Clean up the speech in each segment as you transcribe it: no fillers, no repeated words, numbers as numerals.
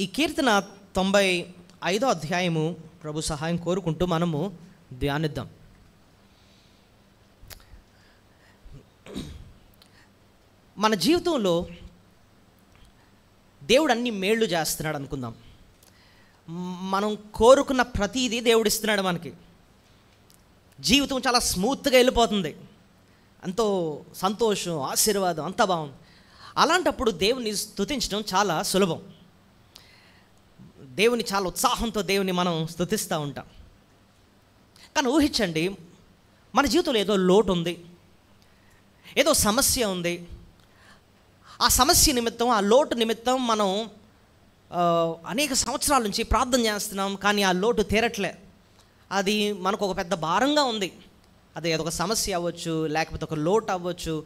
ఈ కీర్తన 95వ అధ్యాయము ప్రభు సహాయం కోరుకుంటూ మనము ధ్యానిద్దాం. మన జీవితంలో దేవుడు అన్ని మేళ్ళు చేస్తున్నాడు అనుకుందాం. మనం కోరుకున్న ప్రతిదీ దేవుడు ఇస్తున్నాడు. మనకి జీవితం చాలా స్మూత్గా వెళ్ళిపోతుంది, ఎంతో సంతోషం, ఆశీర్వాదం, అంతా బాగుంది. అలాంటప్పుడు దేవుని స్తుతించడం చాలా సులభం. దేవుని చాలా ఉత్సాహంతో దేవుని మనం స్తుతిస్తూ ఉంటాం. కానీ ఊహించండి, మన జీవితంలో ఏదో లోటు ఉంది, ఏదో సమస్య ఉంది. ఆ సమస్య నిమిత్తం, ఆ లోటు నిమిత్తం మనం అనేక సంవత్సరాల నుంచి ప్రార్థన చేస్తున్నాం, కానీ ఆ లోటు తీరట్లే. అది మనకు ఒక పెద్ద భారంగా ఉంది. అది ఏదొక సమస్య అవ్వచ్చు, లేకపోతే ఒక లోటు అవ్వచ్చు,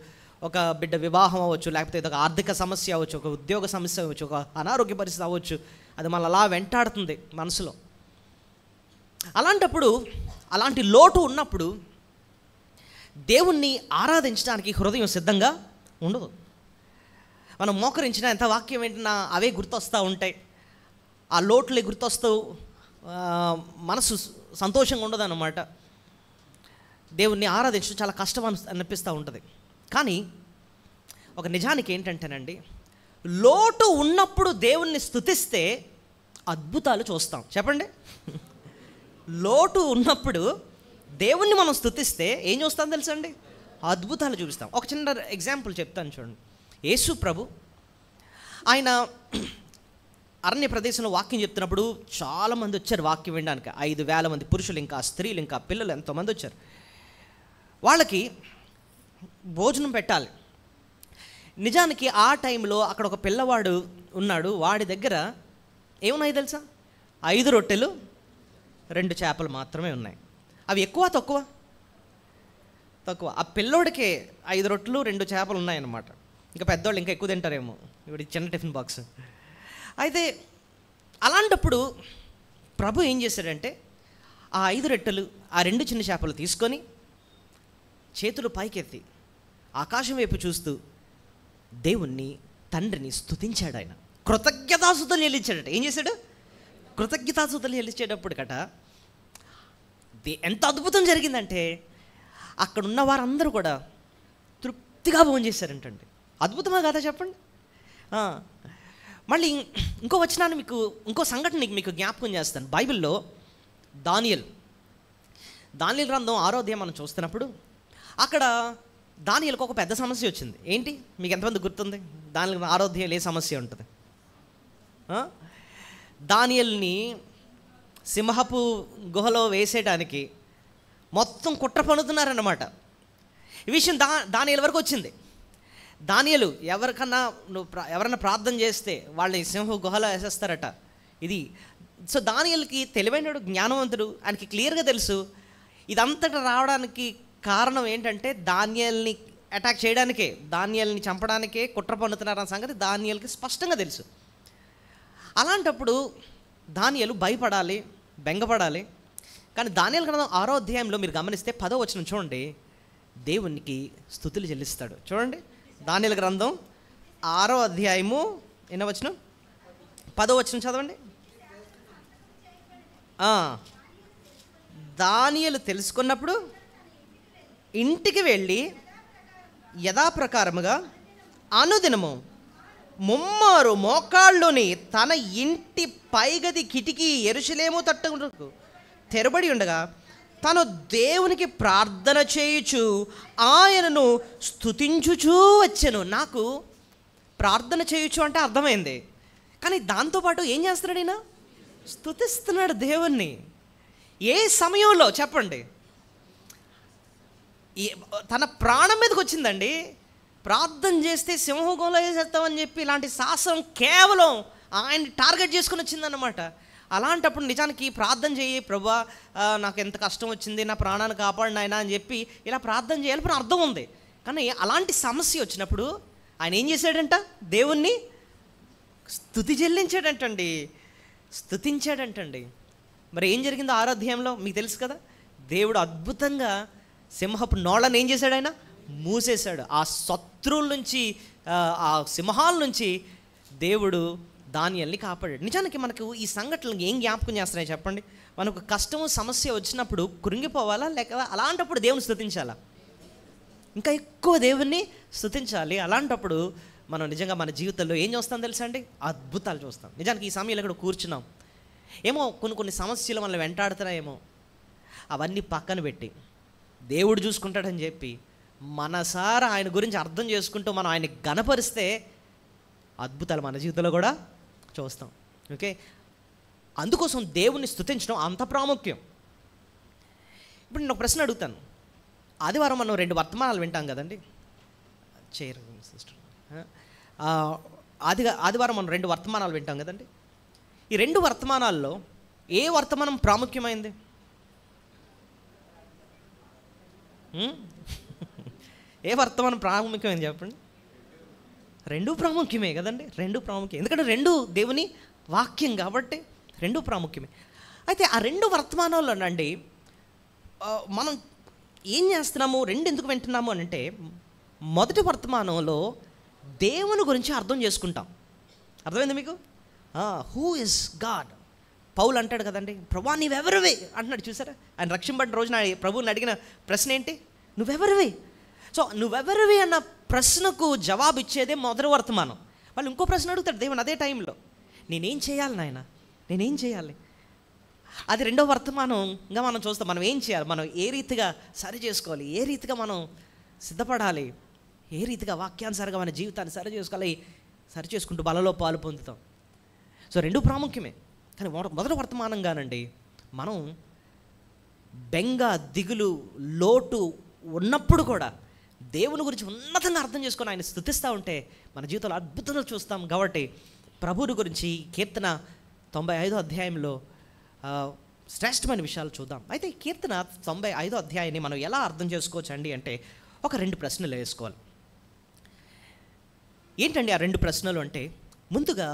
ఒక బిడ్డ వివాహం అవ్వచ్చు, లేకపోతే ఏదొక ఆర్థిక సమస్య అవ్వచ్చు, ఒక ఉద్యోగ సమస్య అవ్వచ్చు, ఒక అనారోగ్య పరిస్థితి అవ్వచ్చు. అది మన అలా వెంటాడుతుంది మనసులో. అలాంటప్పుడు, అలాంటి లోటు ఉన్నప్పుడు దేవుణ్ణి ఆరాధించడానికి హృదయం సిద్ధంగా ఉండదు. మనం మోకరించిన ఎంత వాక్యం ఏంటన్నా అవే గుర్తొస్తూ ఉంటాయి. ఆ లోట్లే గుర్తొస్తూ మనసు సంతోషంగా ఉండదు అన్నమాట. దేవుణ్ణి ఆరాధించడం చాలా కష్టం అనిపిస్తూ ఉంటుంది. కానీ ఒక నిజానికి ఏంటంటేనండి, లోటు ఉన్నప్పుడు దేవుణ్ణి స్తుతిస్తే అద్భుతాలు చూస్తాం. చెప్పండి, లోటు ఉన్నప్పుడు దేవుణ్ణి మనం స్తుతిస్తే ఏం చూస్తాం తెలుసండి? అద్భుతాలు చూపిస్తాం. ఒక చిన్న ఎగ్జాంపుల్ చెప్తాను చూడండి. యేసు ప్రభు ఆయన అరణ్య ప్రదేశంలో వాక్యం చెప్తున్నప్పుడు చాలామంది వచ్చారు వాక్యం వినడానికి. 5,000 మంది పురుషులు, ఇంకా స్త్రీలు, ఇంకా పిల్లలు ఎంతోమంది వచ్చారు. వాళ్ళకి భోజనం పెట్టాలి. నిజానికి ఆ టైంలో అక్కడ ఒక పిల్లవాడు ఉన్నాడు. వాడి దగ్గర ఏమున్నాయి తెలుసా? 5 రొట్టెలు 2 చేపలు మాత్రమే ఉన్నాయి. అవి ఎక్కువ తక్కువ? తక్కువ. ఆ పిల్లోడికే 5 రొట్టెలు 2 చేపలు ఉన్నాయన్నమాట. ఇంకా పెద్దవాళ్ళు ఇంకా ఎక్కువ తింటారేమో, ఇప్పుడు చిన్న టిఫిన్ బాక్స్. అయితే అలాంటప్పుడు ప్రభు ఏం చేశాడంటే, ఆ 5 రొట్టెలు, ఆ 2 చిన్న చేపలు తీసుకొని చేతులు పైకెత్తి ఆకాశం వైపు చూస్తూ దేవుణ్ణి, తండ్రిని స్తుతించాడు. ఆయన కృతజ్ఞతాస్తుతులు చెల్లించాడట. ఏం చేశాడు? కృతజ్ఞతాస్తుతులు చెల్లించేటప్పుడు కట ఎంత అద్భుతం జరిగిందంటే, అక్కడున్న వారందరూ కూడా తృప్తిగా భోజనం చేశారంటండి. అద్భుతమా కాదా చెప్పండి? మళ్ళీ ఇంకో వచనాన్ని మీకు, ఇంకో సంఘటన మీకు జ్ఞాపకం చేస్తాను. బైబిల్లో దానియేలు గ్రంథం 6వ అధ్యాయం మనం చూస్తున్నప్పుడు అక్కడ దానియేలుకు ఒక పెద్ద సమస్య వచ్చింది. ఏంటి మీకు ఎంతమంది గుర్తుంది? దానియేలు 6వ అధ్యాయంలో ఏ సమస్య ఉంటుంది? దానియేలుని సింహపు గుహలో వేసేయడానికి మొత్తం కుట్ర పన్నుతున్నారన్నమాట. ఈ విషయం దానియేలు వరకు వచ్చింది. దానియేలు ఎవరన్నా ప్రార్థన చేస్తే వాళ్ళని సింహ గుహలో వేసేస్తారట. ఇది సో దానియేలుకి తెలివైనడు, జ్ఞానవంతుడు, ఆయనకి క్లియర్గా తెలుసు ఇదంతటా రావడానికి కారణం ఏంటంటే దానియేలుని అటాక్ చేయడానికే, దానియేలుని చంపడానికే కుట్ర పన్నుతున్నారన్న సంగతి దానియేలుకి స్పష్టంగా తెలుసు. అలాంటప్పుడు దానియేలు భయపడాలి, బెంగపడాలి. కానీ దానియేలు గ్రంథం 6వ అధ్యాయంలో మీరు గమనిస్తే 10వ వచనం చూడండి, దేవునికి స్తుతులు చెల్లిస్తాడు. చూడండి, దానియేలు గ్రంథం 6వ అధ్యాయము ఎన్నో వచనం? 10వ వచనం చదవండి. దానియేలు తెలుసుకున్నప్పుడు ఇంటికి వెళ్ళి యథాప్రకారముగా అనుదినము ముమ్మారు మోకాళ్ళుని తన ఇంటి పైగది కిటికీ యెరూషలేము తట్టుకు తెరబడి ఉండగా తను దేవునికి ప్రార్థన చేయుచు ఆయనను స్తుతించుచూ వచ్చెను. నాకు ప్రార్థన చేయుచు అంటే అర్థమైంది, కానీ దాంతోపాటు ఏం చేస్తున్నాడు? ఈయన స్తుతిస్తున్నాడు దేవుణ్ణి. ఏ సమయంలో చెప్పండి? తన ప్రాణం మీదకి వచ్చిందండి. ప్రార్థన చేస్తే సింహగోళ వేసేస్తామని చెప్పి ఇలాంటి సాహసం కేవలం ఆయన్ని టార్గెట్ చేసుకుని వచ్చిందన్నమాట. అలాంటప్పుడు నిజానికి ప్రార్థన చేయి, ప్రభువా నాకు ఎంత కష్టం వచ్చింది, నా ప్రాణాన్ని కాపాడిన ఆయన అని చెప్పి ఇలా ప్రార్థన చేయాలని అర్థం ఉంది. కానీ అలాంటి సమస్య వచ్చినప్పుడు ఆయన ఏం చేశాడంట? దేవుణ్ణి స్తుతించాడంటండి. మరి ఏం జరిగిందో 6వ అధ్యాయంలో మీకు తెలుసు కదా. దేవుడు అద్భుతంగా సింహపు నోళ్ళని ఏం చేశాడు? ఆయన మూసేశాడు. ఆ శత్రువుల నుంచి, ఆ సింహాల నుంచి దేవుడు దానియేలుని కాపాడాడు. నిజానికి మనకు ఈ సంఘటనలు ఏం జ్ఞాపకం చేస్తున్నాయి చెప్పండి? మనకు కష్టము సమస్య వచ్చినప్పుడు కృంగిపోవాలా, లేక అలాంటప్పుడు దేవుని స్తుతించాలా? ఇంకా ఎక్కువ దేవుణ్ణి స్తుతించాలి. అలాంటప్పుడు మనం నిజంగా మన జీవితంలో ఏం చూస్తాం తెలుసా అండి? అద్భుతాలు చూస్తాం. నిజానికి ఈ సమయంలో ఇక్కడ కూర్చున్నాం, ఏమో కొన్ని సమస్యలు మనల్ని వెంటాడుతున్నాయేమో, అవన్నీ పక్కన పెట్టి దేవుడు చూసుకుంటాడని చెప్పి మనసారా ఆయన గురించి అర్థం చేసుకుంటూ మనం ఆయన్ని గణపరిస్తే అద్భుతాలు మన జీవితంలో కూడా చూస్తాం. ఓకే, అందుకోసం దేవుణ్ణి స్తుతించడం అంత ప్రాముఖ్యం. ఇప్పుడు నేను ఒక ప్రశ్న అడుగుతాను. ఆదివారం మనం 2 వర్తమానాలు వింటాం కదండి. సిస్టర్, ఆదివారం మనం 2 వర్తమానాలు వింటాం కదండి. ఈ 2 వర్తమానాల్లో ఏ వర్తమానం ప్రాముఖ్యమైంది? ఏ వర్తమానం ప్రాముఖ్యమైంది చెప్పండి? 2 ప్రాముఖ్యమే కదండి. 2 ప్రాముఖ్యం, ఎందుకంటే 2 దేవుని వాక్యం కాబట్టి 2 ప్రాముఖ్యమే. అయితే ఆ 2 వర్తమానాల్లోనండి మనం ఏం చేస్తున్నాము, 2 ఎందుకు వింటున్నాము అని అంటే, మొదటి వర్తమానంలో దేవుని గురించి అర్థం చేసుకుంటాం. అర్థమైంది మీకు? Who is God? పౌలు అంటాడు కదండి, ప్రభువా నీవెవరివి అంటున్నాడు. చూసారా, ఆయన రక్షింపడిన రోజున ప్రభువుని అడిగిన ప్రశ్న ఏంటి? నువ్వెవరివి. సో నువ్వెవరివి అన్న ప్రశ్నకు జవాబు ఇచ్చేదే మొదటి వర్తమానం. వాళ్ళు ఇంకో ప్రశ్న అడుగుతాడు దేవుని అదే టైంలో, నేనేం చేయాలి నాయన, నేనేం చేయాలి? అది 2వ వర్తమానంగా మనం చూస్తాం. మనం ఏం చేయాలి, మనం ఏ రీతిగా సరి చేసుకోవాలి, ఏ రీతిగా మనం సిద్ధపడాలి, ఏ రీతిగా వాక్యానుసారంగా మన జీవితాన్ని సరి చేసుకోవాలి, సరి చేసుకుంటూ బలలో పాలు పొందుతాం. సో 2 ప్రాముఖ్యమే. కానీ మొదటి వర్తమానంగానండి మనం బెంగ, దిగులు, లోటు ఉన్నప్పుడు కూడా దేవుని గురించి ఉన్నతంగా అర్థం చేసుకొని ఆయన స్తుతిస్తూ ఉంటే మన జీవితంలో అద్భుతాలు చూస్తాం. కాబట్టి ప్రభువుని గురించి కీర్తన 95వ అధ్యాయంలో శ్రేష్టమైన విషయాలు చూద్దాం. అయితే కీర్తన 95వ అధ్యాయాన్ని మనం ఎలా అర్థం చేసుకోవచ్చు అండి అంటే, ఒక 2 ప్రశ్నలు వేసుకోవాలి. ఏంటండి ఆ 2 ప్రశ్నలు అంటే, ముందుగా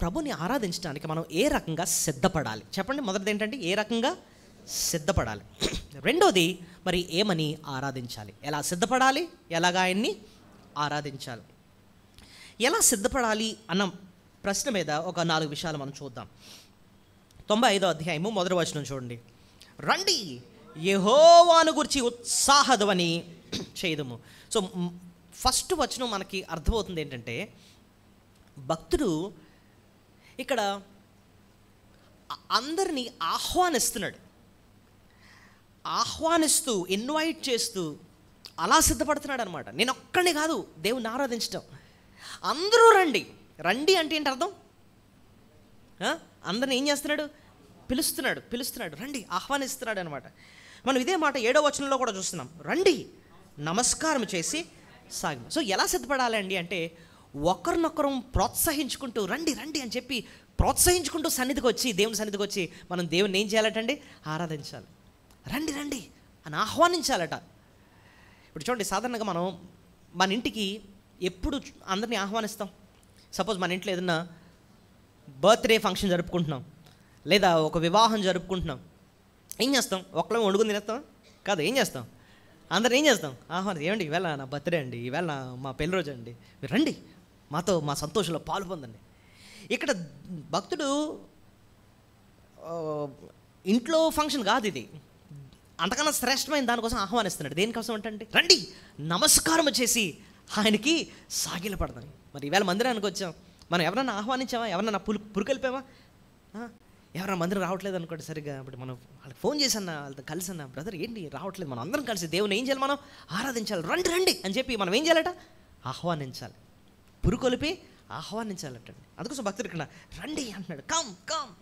ప్రభుని ఆరాధించడానికి మనం ఏ రకంగా సిద్ధపడాలి చెప్పండి. మొదటిది ఏంటంటే ఏ రకంగా సిద్ధపడాలి. రెండోది మరి ఏమని ఆరాధించాలి, ఎలా సిద్ధపడాలి, ఎలాగా ఆయన్ని ఆరాధించాలి. ఎలా సిద్ధపడాలి అన్న ప్రశ్న మీద ఒక 4 విషయాలు మనం చూద్దాం. 95వ అధ్యాయము మొదటి వచనం చూడండి. రండి యెహోవాను గురించి ఉత్సాహధ్వని చేయుదుము. సో ఫస్ట్ వచనం మనకి అర్థమవుతుంది ఏంటంటే, భక్తుడు ఇక్కడ అందరినీ ఆహ్వానిస్తూ ఇన్వైట్ చేస్తూ అలా సిద్ధపడుతున్నాడు అనమాట. నేను ఒక్కడిని కాదు దేవుని ఆరాధించటం, అందరూ రండి. రండి అంటే ఏంటి అర్థం? అందరిని ఏం చేస్తున్నాడు? పిలుస్తున్నాడు, రండి, ఆహ్వానిస్తున్నాడు అనమాట. మనం ఇదే మాట 7వ వచనంలో కూడా చూస్తున్నాం. రండి నమస్కారం చేసి సాగి. సో ఎలా సిద్ధపడాలి అండి అంటే, ఒకరినొకరం ప్రోత్సహించుకుంటూ రండి రండి అని చెప్పి ప్రోత్సహించుకుంటూ దేవుని సన్నిధికి వచ్చి మనం దేవుని ఏం చేయాలటండి? ఆరాధించాలి. రండి రండి అని ఆహ్వానించాలట. ఇప్పుడు చూడండి, సాధారణంగా మనం మన ఇంటికి ఎప్పుడు అందరినీ ఆహ్వానిస్తాం? సపోజ్ మన ఇంట్లో ఏదన్నా బర్త్డే ఫంక్షన్ జరుపుకుంటున్నాం, లేదా ఒక వివాహం జరుపుకుంటున్నాం, ఏం చేస్తాం? ఒక్కళ్ళం వండుకుని తినేస్తాం కాదు, ఏం చేస్తాం? అందరు ఏం చేస్తాం? ఆహ్వానం. ఏమండి ఇవాళ నా బర్త్డే అండి, ఇవాళ మా పెళ్లి రోజు అండి, మీరు రండి మాతో మా సంతోషంలో పాలు పొందండి. ఇక్కడ భక్తుడు ఇంట్లో ఫంక్షన్ కాదు ఇది, అంతకన్నా శ్రేష్టమైన దానికోసం ఆహ్వానిస్తున్నాడు. దేనికోసం అంటే, రండి నమస్కారం చేసి ఆయనకి సాగిలపడదాం. మరి ఈవేళ మందిరానికి వచ్చాం, మనం ఎవరన్నా ఆహ్వానించామా? ఎవరన్నా పురుకెళ్ళిపోయామా? ఎవరైనా మందిరం రావట్లేదు అనుకోండి సరిగ్గా, ఇప్పుడు మనం వాళ్ళకి ఫోన్ చేసన్నా, వాళ్ళతో కలిసి అన్నా, బ్రదర్ ఏంటి రావట్లేదు, మనం అందరం కలిసి దేవుని ఏం చేయాలి? మనం ఆరాధించాలి. రండి రండి అని చెప్పి మనం ఏం చేయాలట? ఆహ్వానించాలి, పురుకొలిపి ఆహ్వానించాలటండి. అందుకోసం భక్తుడు ఇక్కడ రండి అంటున్నాడు, కమ్ కమ్.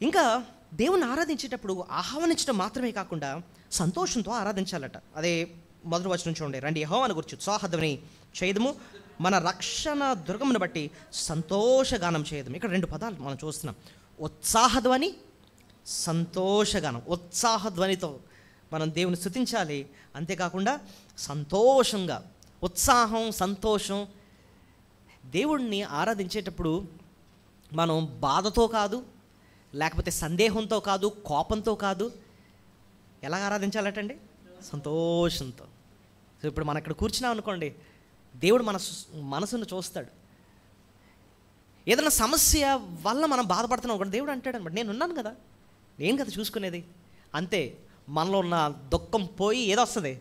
ఇంకా దేవుని ఆరాధించేటప్పుడు ఆహ్వానించడం మాత్రమే కాకుండా సంతోషంతో ఆరాధించాలట. అదే మొదటి వచనం చూడండి. రండి యెహోవాను గురించి ఉత్సాహధ్వని చేయుదుము, మన రక్షణ దుర్గమును బట్టి సంతోషగానం చేయదు. ఇక్కడ 2 పదాలు మనం చూస్తున్నాం, ఉత్సాహధ్వని, సంతోషగానం. ఉత్సాహధ్వనితో మనం దేవుని స్తుతించాలి, అంతేకాకుండా సంతోషంగా, ఉత్సాహం, సంతోషం. దేవుణ్ణి ఆరాధించేటప్పుడు మనం బాధతో కాదు, లేకపోతే సందేహంతో కాదు, కోపంతో కాదు, ఎలా ఆరాధించాలటండి? సంతోషంతో. సో ఇప్పుడు మనం ఇక్కడ కూర్చున్నాం అనుకోండి, దేవుడు మన మనసును చూస్తాడు. ఏదైనా సమస్య వల్ల మనం బాధపడుతున్నాం ఒకటి, దేవుడు అంటాడు అనమాట, నేను ఉన్నాను కదా, నేను కదా చూసుకునేది. అంతే, మనలో ఉన్న దుఃఖం పోయి ఏదొస్తుంది,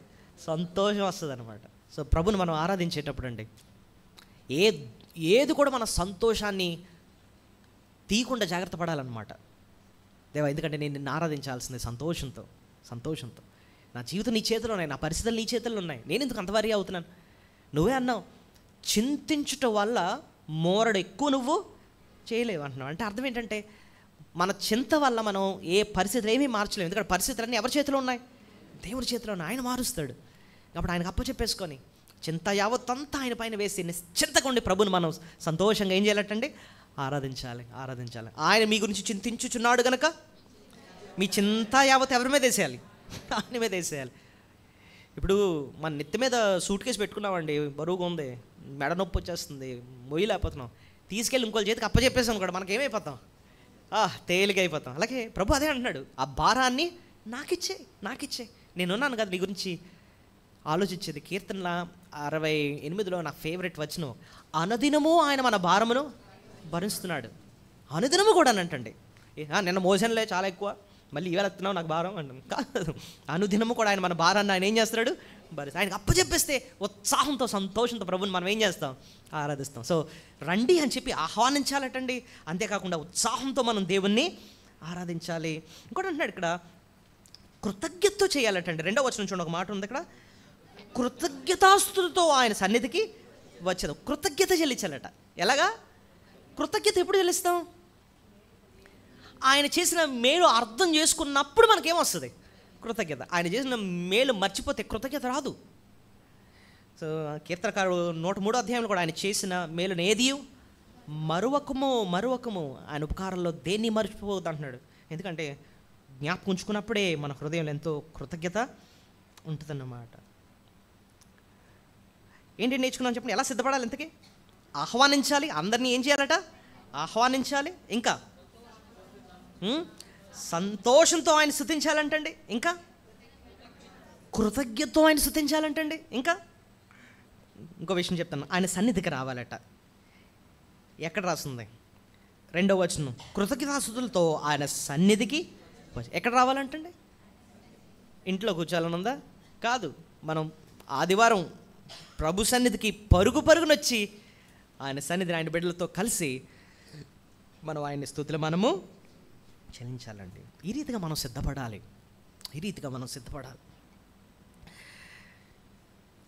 సంతోషం వస్తుంది అనమాట. సో ప్రభుని మనం ఆరాధించేటప్పుడు అండి ఏది కూడా మన సంతోషాన్ని తీయకుండా జాగ్రత్త పడాలన్నమాట. దేవా, ఎందుకంటే నేను నిన్ను ఆరాధించాల్సింది సంతోషంతో. నా జీవితం నీ చేతిలో ఉన్నాయి, నా పరిస్థితులు నీ చేతుల్లో ఉన్నాయి, నేను ఎందుకు అంత వరి అవుతున్నాను? నువ్వే అన్నావు, చింతించుట వల్ల మోరడు ఎక్కువ నువ్వు చేయలేవు అంటున్నావు. అంటే అర్థం ఏంటంటే మన చింత వల్ల మనం ఏ పరిస్థితులు ఏమీ మార్చలేము. ఎందుకంటే పరిస్థితులన్నీ ఎవరి చేతిలో ఉన్నాయి? దేవుడి చేతిలో ఉన్నాయి. ఆయన మారుస్తాడు. కాబట్టి ఆయనకు అప్పచెప్పేసుకొని చింత యావత్తంతా ఆయన పైన వేసి నిశ్చింతగా ఉండి ప్రభుని మనం సంతోషంగా ఏం చేయాలంటండి? ఆరాధించాలి. ఆయన మీ గురించి చింతించుచున్నాడు కనుక మీ చింత యావత్ ఎవరి మీద వేసేయాలి? ఆయన మీద వేసేయాలి. ఇప్పుడు మన నెత్తి మీద సూట్ కేసు పెట్టుకున్నామండి, బరువుగా ఉంది, మెడ నొప్పి వచ్చేస్తుంది, మొయ్యలేకపోతున్నాం, తీసుకెళ్ళి ఇంకోళ్ళ చేతికి అప్పచెప్పేసాం కూడా మనకి ఏమైపోతాం? తేలిక అయిపోతాం. అలాగే ప్రభు అదే అంటున్నాడు, ఆ భారాన్ని నాకిచ్చే నేనున్నాను కదా నీ గురించి ఆలోచించేది. కీర్తనల 68లో నా ఫేవరెట్ వచనం, అనుదినము ఆయన మన భారమును భరిస్తున్నాడు. అనుదినము కూడా అనంటండి, నిన్న మోసంలే చాలా ఎక్కువ, మళ్ళీ ఇవాళ ఎత్తున్నావు నాకు భారం అంటాం కాదు. అనుదినము కూడా ఆయన మన భారాన్ని ఆయన ఏం చేస్తున్నాడు? ఆయనకు అప్పచెప్పేస్తే ఉత్సాహంతో సంతోషంతో ప్రభుని మనం ఏం చేస్తాం? ఆరాధిస్తాం. సో రండి అని చెప్పి ఆహ్వానించాలటండి. అంతేకాకుండా ఉత్సాహంతో మనం దేవుణ్ణి ఆరాధించాలి. ఇంకోటి అంటున్నాడు ఇక్కడ, కృతజ్ఞతతో చేయాలటండి. 2వ వచనం చూడండి, ఒక మాట ఉంది ఇక్కడ, కృతజ్ఞతాస్తుతితో ఆయన సన్నిధికి వచ్చేది. కృతజ్ఞత చెల్లించాలట. ఎలాగా కృతజ్ఞత ఎప్పుడు చెల్లిస్తాం? ఆయన చేసిన మేలు అర్థం చేసుకున్నప్పుడు మనకేమొస్తుంది? కృతజ్ఞత. ఆయన చేసిన మేలు మర్చిపోతే కృతజ్ఞత రాదు. సో కీర్తనకారుడు 103వ అధ్యాయంలో కూడా ఆయన చేసిన మేలును ఏది మరువకము ఆయన ఉపకారంలో దేన్ని మర్చిపోవద్దు అంటున్నాడు. ఎందుకంటే జ్ఞాపకం ఉంచుకున్నప్పుడే మన హృదయంలో ఎంతో కృతజ్ఞత ఉంటుందన్నమాట. ఏంటి నేర్చుకున్నాం చెప్పండి? ఎలా సిద్ధపడాలి? ఇంతకీ ఆహ్వానించాలి. అందరినీ ఏం చేయాలట? ఆహ్వానించాలి. ఇంకా సంతోషంతో ఆయన స్తుతించాలంటండి. ఇంకా కృతజ్ఞతతో ఆయన స్తుతించాలంటండి. ఇంకా ఇంకో విషయం చెప్తాను, ఆయన సన్నిధికి రావాలట. ఎక్కడ రాస్తుంది? 2వ వచనం, కృతజ్ఞతాస్తుతులతో ఆయన సన్నిధికి ఎక్కడ రావాలంటండి? ఇంట్లో కూర్చోాలనుందా? కాదు. మనం ఆదివారం ప్రభు సన్నిధికి పరుగునొచ్చి ఆయన సన్నిధిని ఆయన బిడ్డలతో కలిసి మనం ఆయన స్తుతులు మనము చెల్లించాలండి. ఈ రీతిగా మనం సిద్ధపడాలి.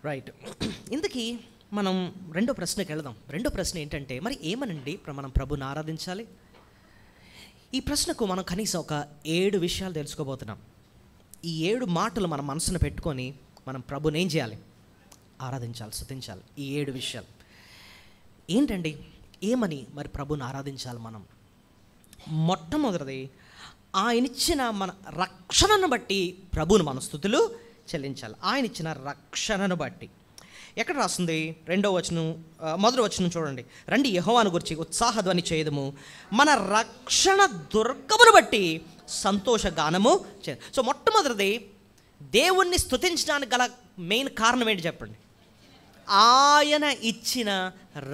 రైట్. ఇందుకీ మనం రెండో ప్రశ్నకి వెళదాం. రెండో ప్రశ్న ఏంటంటే, మరి ఏమనండి మనం ప్రభుని ఆరాధించాలి? ఈ ప్రశ్నకు మనం కనీసం ఒక 7 విషయాలు తెలుసుకోబోతున్నాం. ఈ 7 మాటలు మన మనసును పెట్టుకొని మనం ప్రభుని ఏం చేయాలి? ఆరాధించాలి, స్తుతించాలి. ఈ 7 విషయాలు ఏంటండి? ఏమని మరి ప్రభుని ఆరాధించాలి మనం? మొట్టమొదటిది, ఆయన ఇచ్చిన మన రక్షణను బట్టి ప్రభువును మన స్తుతులు చెల్లించాలి. ఆయన ఇచ్చిన రక్షణను బట్టి. ఎక్కడ రాస్తుంది? 2వ వచనం, మొదటి వచనం చూడండి. రండి యెహోవాను గురించి ఉత్సాహధ్వని చేయదము, మన రక్షణ దుర్గమును బట్టి సంతోషగానము చే. సో మొట్టమొదటిది, దేవుణ్ణి స్తుతించడానికి గల మెయిన్ కారణం ఏంటి చెప్పండి? ఆయన ఇచ్చిన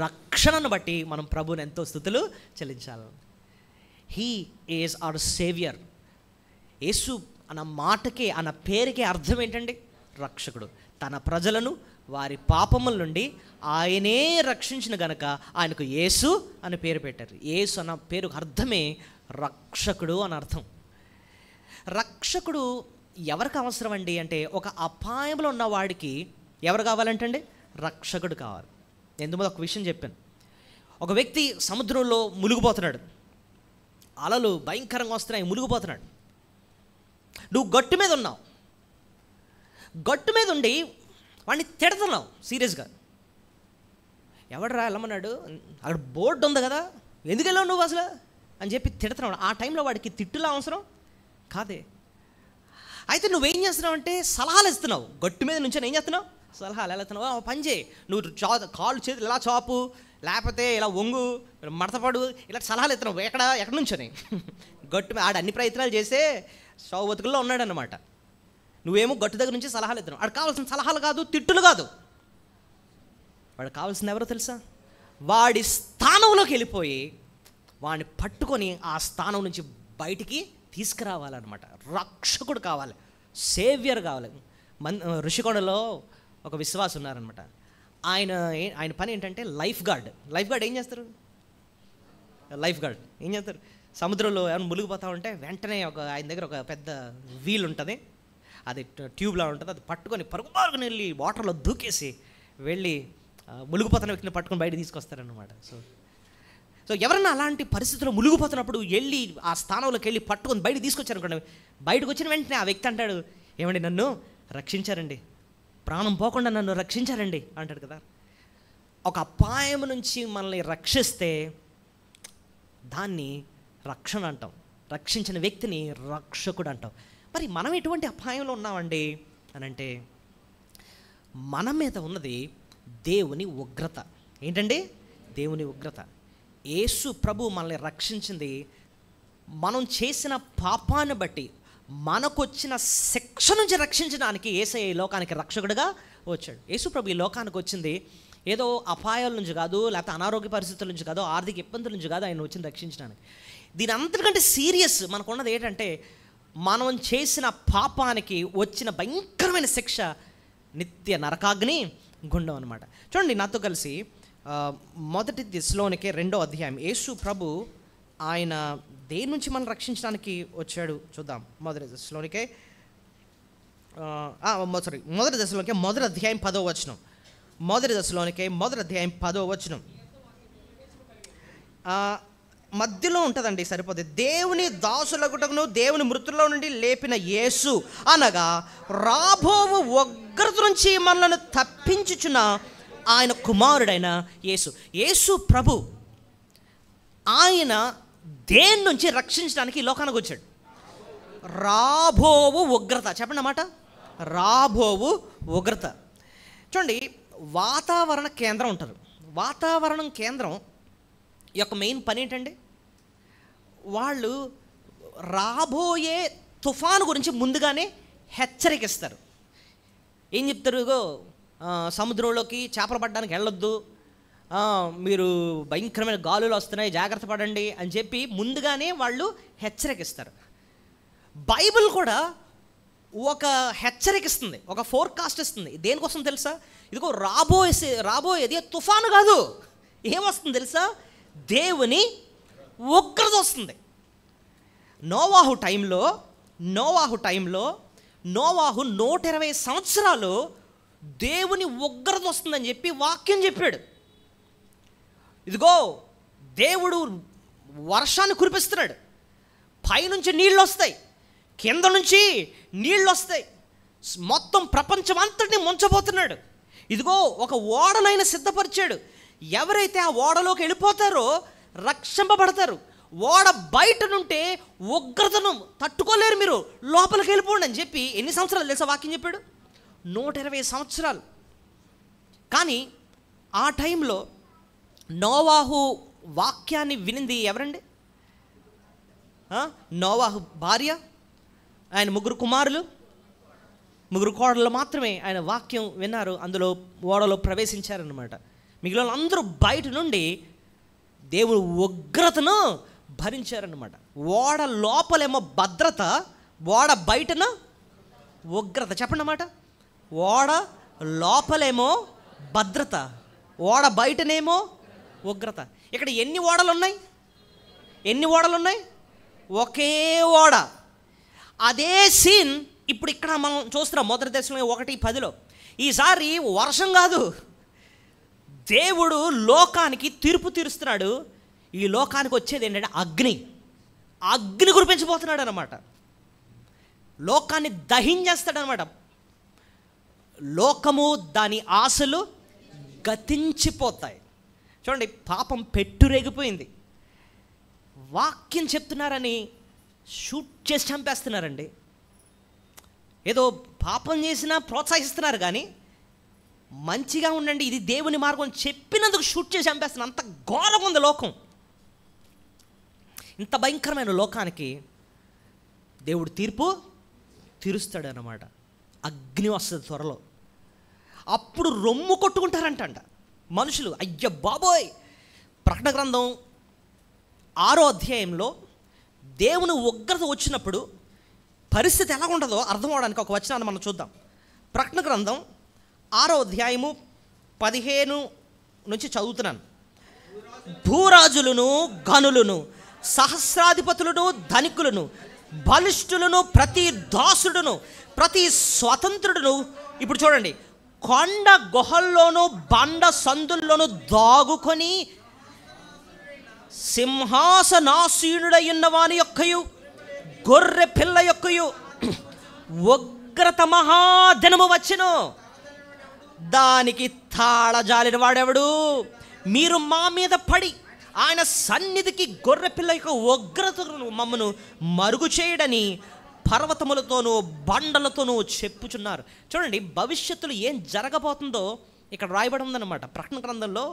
రక్షణను బట్టి మనం ప్రభువుని ఎంతో స్తుతులు చెల్లించాలి. He is our saviour. Yesu అన్న మాటకే, అన్న పేరుకే అర్థం ఏంటండి? రక్షకుడు. తన ప్రజలను వారి పాపముల నుండి ఆయనే రక్షించిన గనక ఆయనకు యేసు అని పేరు పెట్టారు. యేసు అన్న పేరుకు అర్థమే రక్షకుడు అని అర్థం. రక్షకుడు ఎవరికి అవసరం అండి అంటే, ఒక అపాయంలో ఉన్న వాడికి ఎవరు కావాలంటండి? రక్షకుడు కావాలి. ఎందుకు ఒక విషయం చెప్పాను. ఒక వ్యక్తి సముద్రంలో మునిగిపోతున్నాడు, అలలు భయంకరంగా వస్తున్నాయి, మునిగిపోతున్నాడు. నువ్వు గట్టు మీద ఉన్నావు, గట్టు మీద ఉండి వాడిని తిడుతున్నావు సీరియస్గా. ఎవడరా వెళ్ళమన్నాడు? అక్కడ బోర్డు ఉంది కదా, ఎందుకు వెళ్ళావు నువ్వు అసలు అని చెప్పి తిడుతున్నావు. ఆ టైంలో వాడికి తిట్టులా అవసరం కాదే. అయితే నువ్వేం చేస్తున్నావు అంటే సలహాలు ఇస్తున్నావు. గట్టు మీద నుంచి ఏం చేస్తున్నావు? సలహాలు ఎలా ఇస్తున్నావు? పని చేయి, నువ్వు కాళ్ళు చేతులు ఇలా చాపు, లేకపోతే ఇలా వంగు, మడతపడు, ఇలా సలహాలు ఇస్తున్నావు. ఎక్కడి నుంచోని? గట్టు మీద. ఆడు అన్ని ప్రయత్నాలు చేసే సౌవతుకుల్లో ఉన్నాడనమాట. నువ్వేమో గట్టు దగ్గర నుంచి సలహాలు ఇస్తున్నావు. వాడు కావాల్సిన సలహాలు కాదు, తిట్టులు కాదు. వాడు కావాల్సింది ఎవరో తెలుసా? వాడి స్థానంలోకి వెళ్ళిపోయి వాడిని పట్టుకొని ఆ స్థానం నుంచి బయటికి తీసుకురావాలన్నమాట. రక్షకుడు కావాలి, సేవ్యర్ కావాలి. ఋషికొండలో ఒక విశ్వాసం ఉన్నారనమాట. ఆయన పని ఏంటంటే లైఫ్ గార్డ్. లైఫ్ గార్డ్ ఏం చేస్తారు? సముద్రంలో ఏమైనా మునిగిపోతూ ఉంటే వెంటనే ఆయన దగ్గర ఒక పెద్ద వీల్ ఉంటుంది, అది ట్యూబ్లా ఉంటుంది, అది పట్టుకొని పరుగుని వెళ్ళి వాటర్లో దూకేసి వెళ్ళి మునిగిపోతున్న వ్యక్తిని పట్టుకొని బయట తీసుకొస్తారనమాట. సో ఎవరన్నా అలాంటి పరిస్థితుల్లో మునిగిపోతున్నప్పుడు వెళ్ళి ఆ స్థానంలోకి వెళ్ళి పట్టుకొని బయట తీసుకొచ్చారనుకోండి, బయటకు వచ్చిన వెంటనే ఆ వ్యక్తి అంటాడు, ఏమండి నన్ను రక్షించారండి, ప్రాణం పోకుండా నన్ను రక్షించారండి అంటాడు కదా. ఒక అపాయం నుంచి మనల్ని రక్షిస్తే దాన్ని రక్షణ అంటాం, రక్షించిన వ్యక్తిని రక్షకుడు అంటాం. మరి మనం ఎటువంటి అపాయంలో ఉన్నామండి అని అంటే, మన మీద ఉన్నది దేవుని ఉగ్రత. ఏంటండి? దేవుని ఉగ్రత. యేసు ప్రభు మనల్ని రక్షించింది మనం చేసిన పాపాన్ని బట్టి, మనకొచ్చిన శిక్ష నుంచి రక్షించడానికి యేసయ్య ఈ లోకానికి రక్షకుడిగా వచ్చాడు. యేసు ప్రభు ఈ లోకానికి వచ్చింది ఏదో అపాయాల నుంచి కాదు, లేకపోతే అనారోగ్య పరిస్థితుల నుంచి కాదు, ఆర్థిక ఇబ్బందుల నుంచి కాదు, ఆయన వచ్చింది రక్షించడానికి. దీని అంతకంటే సీరియస్ మనకున్నది ఏంటంటే, మనం చేసిన పాపానికి వచ్చిన భయంకరమైన శిక్ష నిత్య నరకాగ్ని గుండం అనమాట. చూడండి నాతో కలిసి 1 దెస్సలోనికే 2వ అధ్యాయం. యేసు ప్రభు ఆయన దేని నుంచి మనం రక్షించడానికి వచ్చాడు చూద్దాం. 1 దెస్సలోనికే 1 దెస్సలోనికే 1వ అధ్యాయం 10వ వచనం. 1 దెస్సలోనికే 1వ అధ్యాయం 10వ వచనం మధ్యలో ఉంటుందండి, సరిపోతుంది. దేవుని దాసులగుటకును దేవుని మృతుల్లో నుండి లేపిన యేసు అనగా రాబోవు ఉగ్రత నుంచి మనలను తప్పించుచున్న ఆయన కుమారుడైన యేసు. యేసు ప్రభు ఆయన దేని నుంచి రక్షించడానికి ఈ లోకానికి వచ్చాడు? రాబోవు ఉగ్రత. చెప్పండి అన్నమాట, రాబోవు ఉగ్రత. చూడండి, వాతావరణ కేంద్రం ఉంటారు. వాతావరణం కేంద్రం యొక్క మెయిన్ పని ఏంటండి? వాళ్ళు రాబోయే తుఫాను గురించి ముందుగానే హెచ్చరికిస్తారు. ఏం చెప్తారు? సముద్రంలోకి చేపలు పట్టడానికి వెళ్ళొద్దు, మీరు భయంకరమైన గాలులు వస్తున్నాయి, జాగ్రత్త పడండి అని చెప్పి ముందుగానే వాళ్ళు హెచ్చరికిస్తారు. బైబిల్ కూడా ఒక హెచ్చరికిస్తుంది, ఒక ఫోర్కాస్ట్ ఇస్తుంది. దేనికోసం తెలుసా? ఇదిగో రాబోయేది తుఫాను కాదు, ఏమొస్తుంది తెలుసా? దేవుని ఉగ్రత వస్తుంది. నోవాహు టైంలో నోవాహు 120 సంవత్సరాలు దేవుని ఉగ్రత వస్తుందని చెప్పి వాక్యం చెప్పాడు. ఇదిగో దేవుడు వర్షాన్ని కురిపిస్తున్నాడు, పైనుంచి నీళ్ళు వస్తాయి, కింద నుంచి నీళ్ళు వస్తాయి, మొత్తం ప్రపంచం అంతటిని ముంచబోతున్నాడు. ఇదిగో ఒక ఓడనైనా సిద్ధపరిచాడు. ఎవరైతే ఆ ఓడలోకి వెళ్ళిపోతారో రక్షింపబడతారు. ఓడ బయట నుంటే ఉగ్రతను తట్టుకోలేరు, మీరు లోపలికి వెళ్ళిపోండి అని చెప్పి ఎన్ని సంవత్సరాలు తెలుసా వాక్యం చెప్పాడు? 120 సంవత్సరాలు. కానీ ఆ టైంలో నోవాహు వాక్యాన్ని వినింది ఎవరండి? నోవాహు భార్య, ఆయన 3 కుమారులు, 3 కోడళ్ళు మాత్రమే ఆయన వాక్యం విన్నారు, అందులో ఓడలో ప్రవేశించారనమాట. మిగిలిన అందరూ బయట నుండి దేవుడు ఉగ్రతను భరించారనమాట. ఓడ లోపలేమో భద్రత, ఓడ బయటన ఉగ్రత. చెప్పండి అన్నమాట, ఓడ లోపలేమో భద్రత, ఓడ బయటనేమో ఉగ్రత. ఇక్కడ ఎన్ని ఓడలు ఉన్నాయి? ఒకే ఓడ. అదే సీన్ ఇప్పుడు ఇక్కడ మనం చూస్తున్నాం 1 దెస్సలోనికే 1:10. ఈసారి వర్షం కాదు, దేవుడు లోకానికి తీర్పు తీరుస్తున్నాడు. ఈ లోకానికి వచ్చేది ఏంటంటే అగ్ని కురిపించబోతున్నాడు అనమాట. లోకాన్ని దహించేస్తాడనమాట. లోకము దాని ఆశలు గతించిపోతాయి. చూడండి, పాపం పెట్టురేగిపోయింది. వాక్యం చెప్తున్నారని షూట్ చేసి చంపేస్తున్నారండి. ఏదో పాపం చేసినా ప్రోత్సహిస్తున్నారు, కానీ మంచిగా ఉండండి, ఇది దేవుని మార్గం చెప్పినందుకు షూట్ చేసి చంపేస్తున్నారు. అంత ఘోరంగా ఉంది లోకం. ఇంత భయంకరమైన లోకానికి దేవుడు తీర్పు తీరుస్తాడు అన్నమాట. అగ్ని వస్తుంది త్వరలో. అప్పుడు రొమ్ము కొట్టుకుంటారంట మనుషులు. అయ్య బాబోయ్, ప్రకటన గ్రంథం 6వ అధ్యాయంలో దేవుని ఉగ్రత వచ్చినప్పుడు పరిస్థితి ఎలా ఉంటుందో అర్థం అవడానికి ఒక వచనాన్ని మనం చూద్దాం. ప్రకటన గ్రంథం 6వ అధ్యాయము 15 నుంచి చదువుతున్నాను. భూరాజులను, గనులను, సహస్రాధిపతులను, ధనికులను, బలిష్ఠులను, ప్రతి దాసుడును, ప్రతి స్వతంత్రుడును, ఇప్పుడు చూడండి, కొండ గుహల్లోనూ బండ సందుల్లోనూ దాగుకొని సింహాసనాసీనుడైన వాని యొక్కయు గొర్రె పిల్ల యొక్కయు ఉగ్రత మహాదినము వచ్చెను, దానికి తాళజాలిన వాడెవడు? మీరు మా మీద పడి ఆయన సన్నిధికి గొర్రె పిల్ల యొక్క ఉగ్రతను మమ్మను మరుగు చేయడని పర్వతములతోనూ బండలతోనూ చెప్పుచున్నారు. చూడండి, భవిష్యత్తులో ఏం జరగబోతుందో ఇక్కడ రాయబడి ఉందన్నమాట. ప్రకటన గ్రంథంలో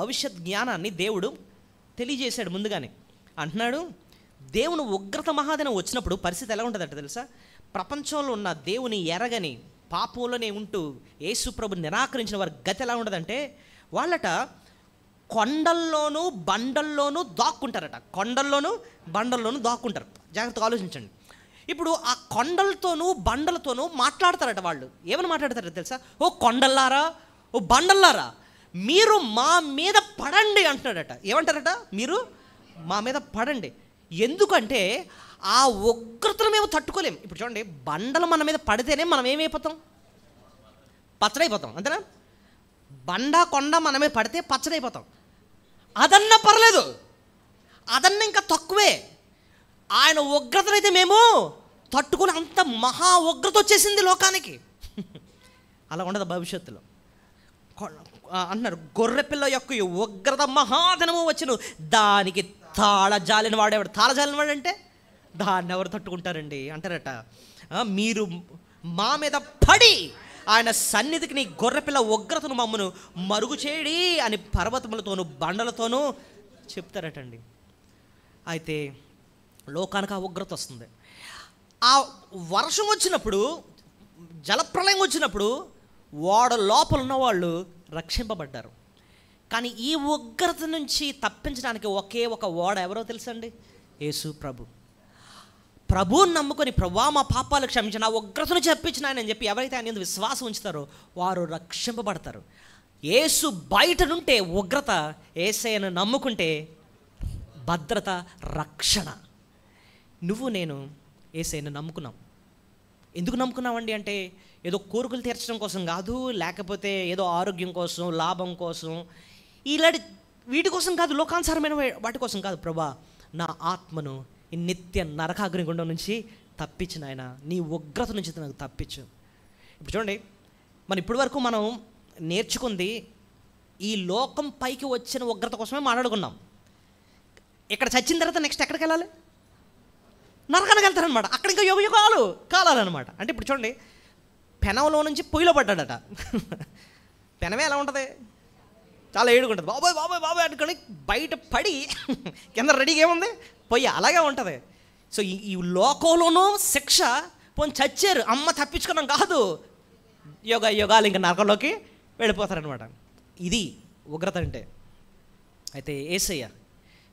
భవిష్యత్ జ్ఞానాన్ని దేవుడు తెలియజేశాడు ముందుగానే. అంటున్నాడు, దేవుని ఉగ్రత మహాదినం వచ్చినప్పుడు పరిస్థితి ఎలా ఉంటుందంటే తెలుసా? ప్రపంచంలో ఉన్న దేవుని ఎరగని పాపంలోనే ఉంటూ యేసుప్రభు నిరాకరించిన వారి గతి ఎలా ఉండదంటే, వాళ్ళట కొండల్లోనూ బండల్లోనూ దాక్కుంటారట. కొండల్లోనూ బండల్లోనూ దాక్కుంటారు. జాగ్రత్తగా ఆలోచించండి. ఇప్పుడు ఆ కొండలతోనూ బండలతోనూ మాట్లాడతారట. వాళ్ళు ఏమని మాట్లాడతారో తెలుసా? ఓ కొండల్లారా, ఓ బండల్లారా, మీరు మా మీద పడండి అంటున్నాడట. ఏమంటారట? మీరు మా మీద పడండి. ఎందుకంటే ఆ ఉగ్రతను మేము తట్టుకోలేం. ఇప్పుడు చూడండి, బండలు మన మీద పడితేనే మనం ఏమైపోతాం? పచ్చడైపోతాం, అంతేనా? బండ కొండ మన మీద పడితే పచ్చడైపోతాం. అదన్నా పర్లేదు, అదన్నా ఇంకా తక్కువే. ఆయన ఉగ్రతనైతే మేము తట్టుకుని అంత మహా ఉగ్రత వచ్చేసింది లోకానికి. అలా ఉండదు భవిష్యత్తులో. అంటున్నారు, గొర్రెపిల్ల యొక్క ఉగ్రత మహాదినము వచ్చును, దానికి తాళజాలిన వాడేవాడు. తాళజాలిన వాడు అంటే దాన్ని ఎవరు తట్టుకుంటారండి అంటారట. మీరు మా మీద పడి ఆయన సన్నిధికి నీ గొర్రెపిల్ల ఉగ్రతను మమ్మను మరుగు చేయడి అని పర్వతములతోనూ బండలతోనూ చెప్తారటండి. అయితే లోకానికి ఆ ఉగ్రత వస్తుంది. ఆ వర్షం వచ్చినప్పుడు, జలప్రలయం వచ్చినప్పుడు ఓడ లోపల ఉన్న వాళ్ళు రక్షింపబడ్డారు. కానీ ఈ ఉగ్రత నుంచి తప్పించడానికి ఒకే ఒక ఓడ ఎవరో తెలుసండి? యేసు ప్రభు. ప్రభువుని నమ్ముకొని, ప్రభువా మా పాపాలు క్షమించిన, ఆ ఉగ్రతను చెప్పించిన ఆయన అని చెప్పి ఎవరైతే ఆయన మీద విశ్వాసం ఉంచుతారో వారు రక్షింపబడతారు. యేసు బయట నుంటే ఉగ్రత, యేసయ్యను నమ్ముకుంటే భద్రత, రక్షణ. నువ్వు నేను యేసయ్యను నమ్ముకున్నాం. ఎందుకు నమ్ముకున్నామండి అంటే ఏదో కోరికలు తీర్చడం కోసం కాదు, లేకపోతే ఏదో ఆరోగ్యం కోసం, లాభం కోసం, ఇలాంటి వీటి కోసం కాదు, లోకానుసారమైన వాటి కోసం కాదు. ప్రభా, నా ఆత్మను ఈ నిత్య నరకాగ్నిగుండం నుంచి తప్పించిన ఆయన, నీ ఉగ్రత నుంచి నాకు తప్పించు. ఇప్పుడు చూడండి, ఇప్పటి వరకు మనం నేర్చుకుంది ఈ లోకం పైకి వచ్చిన ఉగ్రత కోసమే మాట్లాడుకున్నాం. ఇక్కడ చచ్చిన తర్వాత నెక్స్ట్ ఎక్కడికి వెళ్ళాలి? నరకానికి వెళ్తారనమాట. అక్కడ ఇంకా యుగ యుగాలు కాలాలన్నమాట. అంటే ఇప్పుడు చూడండి, పెనంలో నుంచి పొయ్యిలో పడ్డాడట. పెనమే ఎలా ఉంటుంది? చాలా ఏడుకుంటుంది. బాబాయ్ బాబాయ్ బాబాయ్ అనుకొని బయట పడి కింద రెడీగా ఏముంది? పొయ్యి. అలాగే ఉంటుంది. సో ఈ లోకంలోనూ శిక్ష, పోనీ చచ్చారు, అమ్మ తప్పించుకున్నాం కాదు, యుగ యుగాలు ఇంకా నరకంలోకి వెళ్ళిపోతారనమాట. ఇది ఉగ్రత అంటే. అయితే యేసయ్య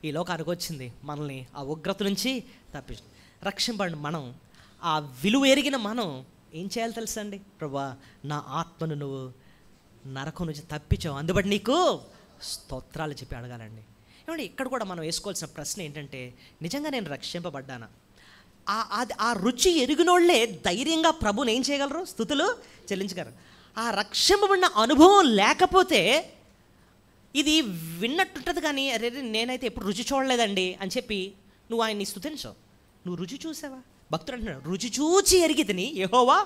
ఈ లోకానికి వచ్చింది మనల్ని ఆ ఉగ్రత నుంచి తప్పించు, రక్షింపండి. మనం ఆ విలువ ఎరిగిన మనం ఏం చేయాలి తెలుసా అండి? ప్రభా, నా ఆత్మను నువ్వు నరకం నుంచి తప్పించావు, అందుబట్టి నీకు స్తోత్రాలు చెప్పి అడగాలండి. ఏమంటే ఇక్కడ కూడా మనం వేసుకోవాల్సిన ప్రశ్న ఏంటంటే, నిజంగా నేను రక్షింపబడ్డానా? ఆ రుచి ఎరిగినోళ్లే ధైర్యంగా ప్రభుని ఏం చేయగలరు? స్తుతులు చెల్లించగలరు. ఆ రక్షింపబడిన అనుభవం లేకపోతే ఇది విన్నట్టుంటుంది, కానీ అరే నేనైతే ఎప్పుడు రుచి చూడలేదండి అని చెప్పి నువ్వు ఆయన్ని స్తుతించవు. నువ్వు రుచి చూసావా? భక్తుడు అంటున్నాడు, రుచి చూచి ఎరిగితిని యెహోవా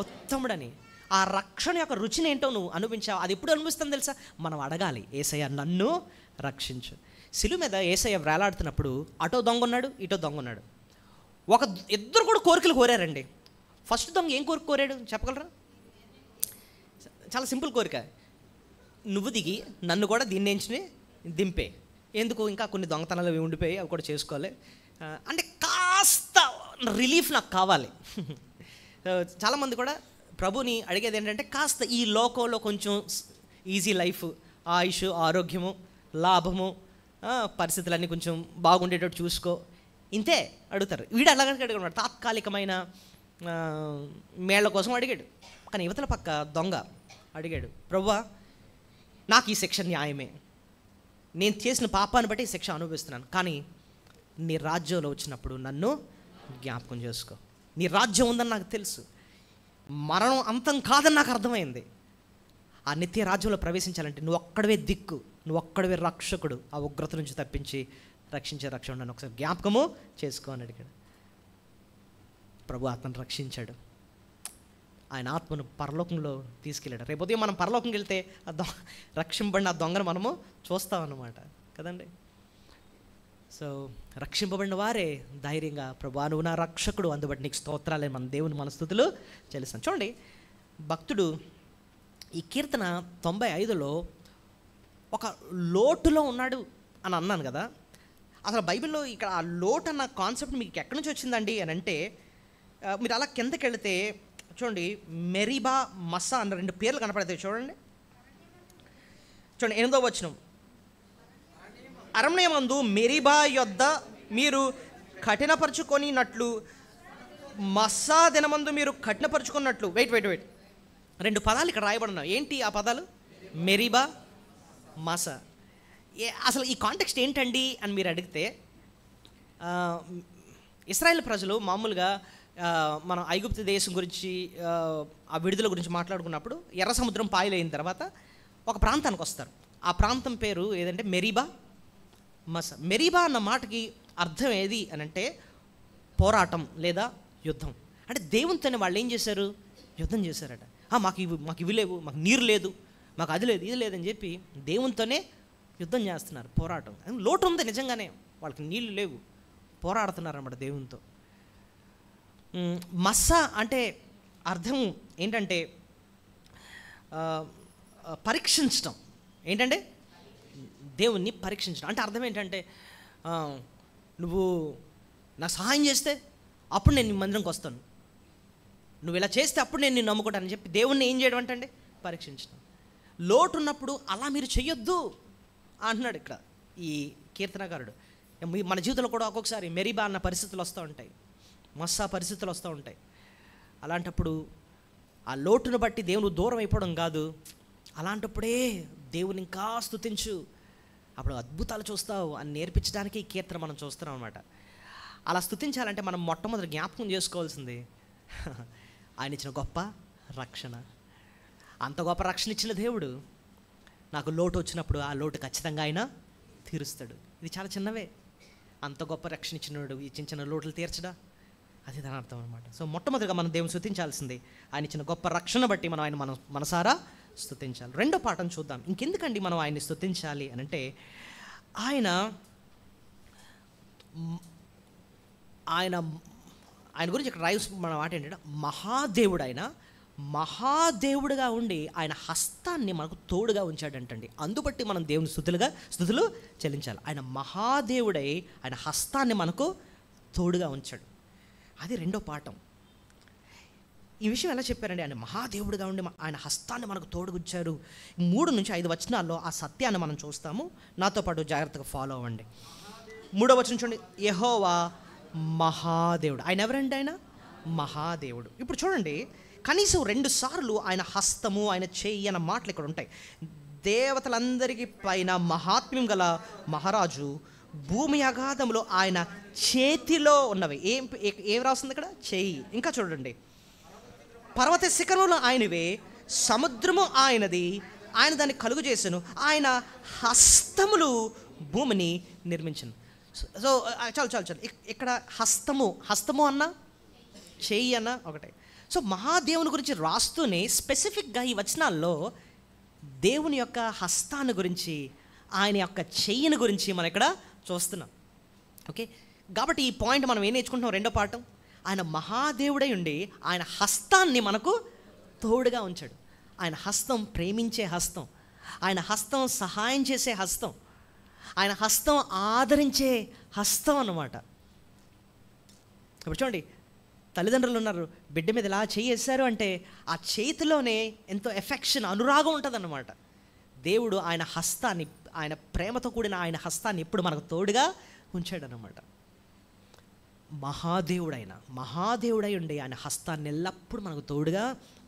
ఉత్తముడని. ఆ రక్షణ యొక్క రుచిని ఏంటో నువ్వు అనుభవించావు. అది ఎప్పుడు అనిపిస్తుంది తెలుసా? మనం అడగాలి, యేసయ్య నన్ను రక్షించు. శిలువ మీద యేసయ్య వేలాడుతున్నప్పుడు అటో దొంగ ఉన్నాడు, ఇటో దొంగ ఉన్నాడు. ఇద్దరు కూడా కోరికలు కోరారండి. ఫస్ట్ దొంగ ఏం కోరిక కోరాడు చెప్పగలరా? చాలా సింపుల్ కోరిక, నువ్వు దిగి నన్ను కూడా దీన్ని దింపే. ఎందుకు? ఇంకా కొన్ని దొంగతనాలు అవి ఉండిపోయి అవి కూడా చేసుకోవాలి, అంటే కాస్త రిలీఫ్ నాకు కావాలి. చాలామంది కూడా ప్రభుని అడిగేది ఏంటంటే, కాస్త ఈ లోకంలో కొంచెం ఈజీ లైఫ్, ఆయుష్, ఆరోగ్యము, లాభము, పరిస్థితులన్నీ కొంచెం బాగుండేటట్టు చూసుకో, ఇంతే అడుగుతారు. వీడు అలాగే అడిగాడు, తాత్కాలికమైన మేళ్ల కోసం అడిగాడు. కానీ యువతల పక్క దొంగ అడిగాడు, ప్రభువా నాకు ఈ శిక్ష న్యాయమే, నేను చేసిన పాపాన్ని బట్టి ఈ శిక్ష అనుభవిస్తున్నాను, కానీ నీ రాజ్యంలో వచ్చినప్పుడు నన్ను జ్ఞాపకం చేసుకో. నీ రాజ్యం ఉందని నాకు తెలుసు, మరణం అంతం కాదని నాకు అర్థమైంది. ఆ నిత్య రాజ్యంలో ప్రవేశించాలంటే నువ్వు ఒక్కడవే దిక్కు, నువ్వు ఒక్కడవే రక్షకుడు, ఆ ఉగ్రత నుంచి తప్పించి రక్షించే రక్షణ నన్ను ఒకసారి జ్ఞాపకము చేసుకో అని అడిగాడు. ప్రభు ఆత్మను రక్షించాడు, ఆయన ఆత్మను పరలోకంలో తీసుకెళ్ళాడు. రేపు ఉదయం మనం పరలోకంకి వెళ్తే రక్షింపబడిన ఆ దొంగను మనము చూస్తామన్నమాట కదండి. సో రక్షింపబడిన వారే ధైర్యంగా ప్రభువా నువ్వు నా రక్షకుడు, అందుబట్టి నీకు స్తోత్రాలే మన దేవుని మనస్థుతులు చెల్లిస్తాను. చూడండి, భక్తుడు ఈ కీర్తన 95లో ఒక లోటులో ఉన్నాడు అని అన్నాను కదా. అసలు బైబిల్లో ఇక్కడ ఆ లోటు అన్న కాన్సెప్ట్ మీకు ఎక్కడి నుంచి వచ్చిందండి అని అంటే, మీరు అలా కిందకి వెళితే చూడండి, మెరీబా మస్సా అన్న 2 పేర్లు కనపడతాయి. చూడండి 8వ వచనం, అరణ్యమందు మెరీబా యొద్ద మీరు కఠినపరుచుకొనినట్లు, మస్సా దినమందు మీరు కఠినపరుచుకున్నట్లు. వెయిట్ 2 పదాలు ఇక్కడ రాయబడినాయి. ఏంటి ఆ పదాలు? Meribah, Massah. అసలు ఈ కాంటెక్స్ట్ ఏంటండి అని మీరు అడిగితే, ఇశ్రాయేల్ ప్రజలు మామూలుగా మనం ఐగుప్తు దేశం గురించి ఆ విడుదల గురించి మాట్లాడుకున్నప్పుడు ఎర్ర సముద్రం పాయలైన తర్వాత ఒక ప్రాంతానికి వస్తారు. ఆ ప్రాంతం పేరు ఏదంటే మెరీబా మస్సా. మెరీబా అన్న మాటకి అర్థం ఏది అని అంటే పోరాటం లేదా యుద్ధం. అంటే దేవునితోనే వాళ్ళు ఏం చేశారు? యుద్ధం చేశారట. మాకు ఇవి లేవు, మాకు నీరు లేదు, మాకు అది లేదు, ఇది లేదని చెప్పి దేవునితోనే యుద్ధం చేస్తున్నారు, పోరాటం. లోటు ఉంది నిజంగానే, వాళ్ళకి నీళ్ళు లేవు, పోరాడుతున్నారు అన్నమాట దేవునితో. మస్సా అంటే అర్థం ఏంటంటే పరీక్షించడం. ఏంటంటే దేవుణ్ణి పరీక్షించడం అంటే అర్థం ఏంటంటే, నువ్వు నా సహాయం చేస్తే అప్పుడు నేను నీ మందిరంకి వస్తాను, నువ్వు ఇలా చేస్తే అప్పుడు నేను నిన్ను నమ్ముకుంటానని చెప్పి దేవుణ్ణి ఏం చేయడం అంటే పరీక్షించడం. లోటు ఉన్నప్పుడు అలా మీరు చెయ్యొద్దు అంటున్నాడు ఇక్కడ ఈ కీర్తనకారుడు. మన జీవితంలో కూడా ఒక్కొక్కసారి మెరీబా అన్న పరిస్థితులు వస్తూ ఉంటాయి, మస్సా పరిస్థితులు వస్తూ ఉంటాయి. అలాంటప్పుడు ఆ లోటును బట్టి దేవుడు దూరం అయిపోవడం కాదు, అలాంటప్పుడే దేవుని ఇంకా స్తుతించు, అప్పుడు అద్భుతాలు చూస్తావు అని నేర్పించడానికి ఈ కీర్తన మనం చూస్తున్నాం అన్నమాట. అలా స్తుతించాలంటే మనం మొట్టమొదటి జ్ఞాపకం చేసుకోవాల్సింది ఆయన ఇచ్చిన గొప్ప రక్షణ. అంత గొప్ప రక్షణ ఇచ్చిన దేవుడు నాకు లోటు వచ్చినప్పుడు ఆ లోటు ఖచ్చితంగా ఆయన తీరుస్తాడు. ఇది చాలా చిన్నవే, అంత గొప్ప రక్షణ ఇచ్చినవాడు ఈ చిన్న లోటులు తీర్చడా, అది దాని అర్థం అనమాట. సో మొట్టమొదటిగా మనం దేవుని స్తుతించాల్సింది, ఆయన ఇచ్చిన గొప్ప రక్షణ బట్టి మనం ఆయన మనసారా స్తుతించాలి. రెండో పాఠం చూద్దాం. ఇంకెందుకండి మనం ఆయన్ని స్తుతించాలి అని అంటే, ఆయన గురించి ఇక్కడ మన మాట ఏంటంటే మహాదేవుడు. ఆయన మహాదేవుడుగా ఉండి ఆయన హస్తాన్ని మనకు తోడుగా ఉంచాడంటండి. అందుబట్టి మనం దేవుని స్తుతులు చెల్లించాలి. ఆయన మహాదేవుడై ఆయన హస్తాన్ని మనకు తోడుగా ఉంచాడు. అది రెండో పాఠం. ఈ విషయం ఎలా చెప్పారండి? ఆయన మహాదేవుడిగా ఉండి ఆయన హస్తాన్ని మనకు తోడుగుచ్చారు. 3 నుంచి 5 వచనాల్లో ఆ సత్యాన్ని మనం చూస్తాము. నాతో పాటు జాగ్రత్తగా ఫాలో అవ్వండి. 3వ వచనం చూడండి, యెహోవా మహాదేవుడు. ఆయన ఎవరండి? ఆయన మహాదేవుడు. ఇప్పుడు చూడండి, కనీసం 2 సార్లు ఆయన హస్తము, ఆయన చెయ్యి అన్న మాటలు ఇక్కడ ఉంటాయి. దేవతలందరికీ పైన మహాత్మ్యం గల మహారాజు, భూమి అగాధంలో ఆయన చేతిలో ఉన్నవి. ఏం రాస్తుంది ఇక్కడ? చెయ్యి. ఇంకా చూడండి, పర్వత శిఖరములు ఆయనవే, సముద్రము ఆయనది, ఆయన దాన్ని కలుగు చేసెను, ఆయన హస్తములు భూమిని నిర్మించను. సో చాలు ఇక్కడ హస్తము అన్న చెయ్యి అన్న ఒకటే. సో మహాదేవుని గురించి రాస్తూనే స్పెసిఫిక్గా ఈ వచనాల్లో దేవుని యొక్క హస్తాన్ని గురించి, ఆయన యొక్క చెయ్యిని గురించి మనం ఇక్కడ చూస్తున్నాం. ఓకే, కాబట్టి ఈ పాయింట్ మనం ఏం నేర్చుకుంటున్నాం? రెండో పాఠం, ఆయన మహాదేవుడై ఉండి ఆయన హస్తాన్ని మనకు తోడుగా ఉంచాడు. ఆయన హస్తం ప్రేమించే హస్తం, ఆయన హస్తం సహాయం చేసే హస్తం, ఆయన హస్తం ఆదరించే హస్తం అన్నమాట. ఇప్పుడు చూడండి, తల్లిదండ్రులు ఉన్నారు, బిడ్డ మీద ఇలా చేశారు అంటే ఆ చేతిలోనే ఎంతో ఎఫెక్షన్, అనురాగం ఉంటుంది అన్నమాట. దేవుడు ఆయన హస్తాన్ని ఆయన ప్రేమతో కూడిన ఆయన హస్తాన్ని ఎప్పుడు మనకు తోడుగా ఉంచాడనమాట. మహాదేవుడై ఉండి ఆయన హస్తాన్ని ఎల్లప్పుడూ మనకు తోడుగా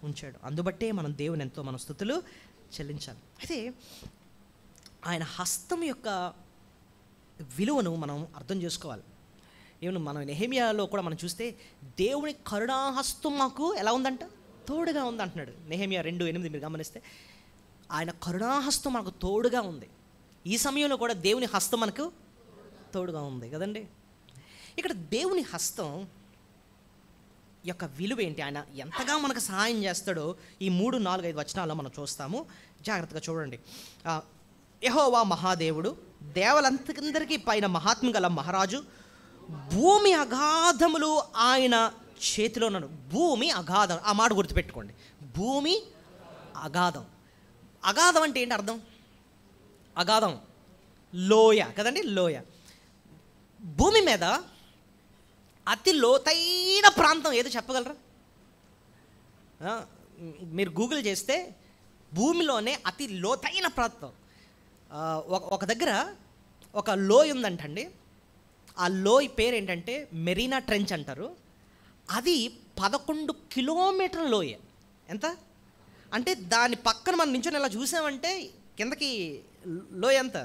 ఉంచాడు. అందుబట్టే మనం దేవుని ఎంతో మన స్తుతులు చెల్లించాలి. అయితే ఆయన హస్తం యొక్క విలువను మనం అర్థం చేసుకోవాలి. ఈవెన్ మనం నెహెమ్యాలో కూడా మనం చూస్తే దేవుని కరుణాహస్తం మాకు ఎలా ఉందంట, తోడుగా ఉంది అంటున్నాడు. నెహెమ్యా 2:8 మీరు గమనిస్తే ఆయన కరుణాహస్తం మనకు తోడుగా ఉంది. ఈ సమయంలో కూడా దేవుని హస్తం మనకు తోడుగా ఉంది కదండి. ఇక్కడ దేవుని హస్తం యొక్క విలువ ఏంటి, ఆయన ఎంతగా మనకు సహాయం చేస్తాడో ఈ 3, 4, 5 వచనాల్లో మనం చూస్తాము. జాగ్రత్తగా చూడండి. యెహోవా మహాదేవుడు, దేవలందరికీ పైన మహాత్మ్యం గల మహారాజు, భూమి అగాధములు ఆయన చేతిలో ఉన్నాడు. భూమి అగాధం, ఆ మాట గుర్తుపెట్టుకోండి. భూమి అగాధం. అగాధం అంటే ఏంటి అర్థం? అగాధం లోయ కదండి, లోయ. భూమి మీద అతి లోతైన ప్రాంతం ఏదో చెప్పగలరా? మీరు గూగుల్ చేస్తే భూమిలోనే అతి లోతైన ప్రాంతం ఒక దగ్గర ఒక లోయ ఉందంటండి. ఆ లోయ పేరు ఏంటంటే మెరీనా ట్రెంచ్ అంటారు. అది 11 కిలోమీటర్ల లోయ. ఎంత అంటే దాని పక్కన మనం నించొని ఇలా చూసామంటే కిందకి లోయ ఎంత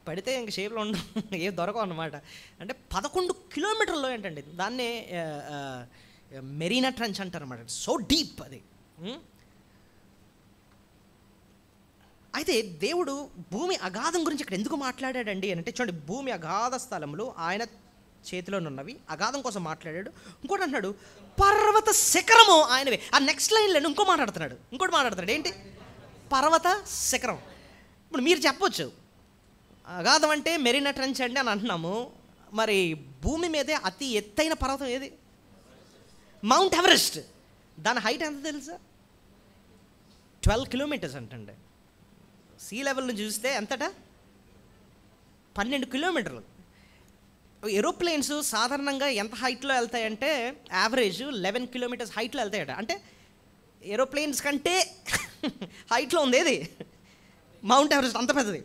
పడితే ఇంక షేప్లో ఉండవు, ఏం దొరకవు అన్నమాట. అంటే 11 కిలోమీటర్ల లోయ అంటండి. దాన్నే మెరీనా ట్రెంచ్ అంటారు అన్నమాట. సో డీప్ అది. అయితే దేవుడు భూమి అగాధం గురించి ఇక్కడ ఎందుకు మాట్లాడాడండి అంటే చూడండి, భూమి అగాధ స్థలములు ఆయన చేతిలోనున్నవి, అగాధం కోసం మాట్లాడాడు. ఇంకోటి అంటున్నాడు పర్వత శిఖరము ఆయనవే. ఆ నెక్స్ట్ లైన్లో ఇంకోటి మాట్లాడుతున్నాడు. ఏంటి? పర్వత శిఖరం. ఇప్పుడు మీరు చెప్పొచ్చు అగాధం అంటే మెరీనా ట్రెంచ్ అండి అని అంటున్నాము. మరి భూమి మీదే అతి ఎత్తైన పర్వతం ఏది? Mount Everest. దాని హైట్ ఎంత తెలుసా? 12 కిలోమీటర్స్ అంటండి. సీ లెవెల్ని చూస్తే ఎంతట? 12 కిలోమీటర్లు. ఏరోప్లేన్స్ సాధారణంగా ఎంత హైట్లో వెళ్తాయంటే యావరేజ్ 11 కిలోమీటర్స్ హైట్లో వెళ్తాయట. అంటే ఏరోప్లేన్స్ కంటే హైట్లో ఉంది ఏది? Mount Everest. అంత పెద్దది.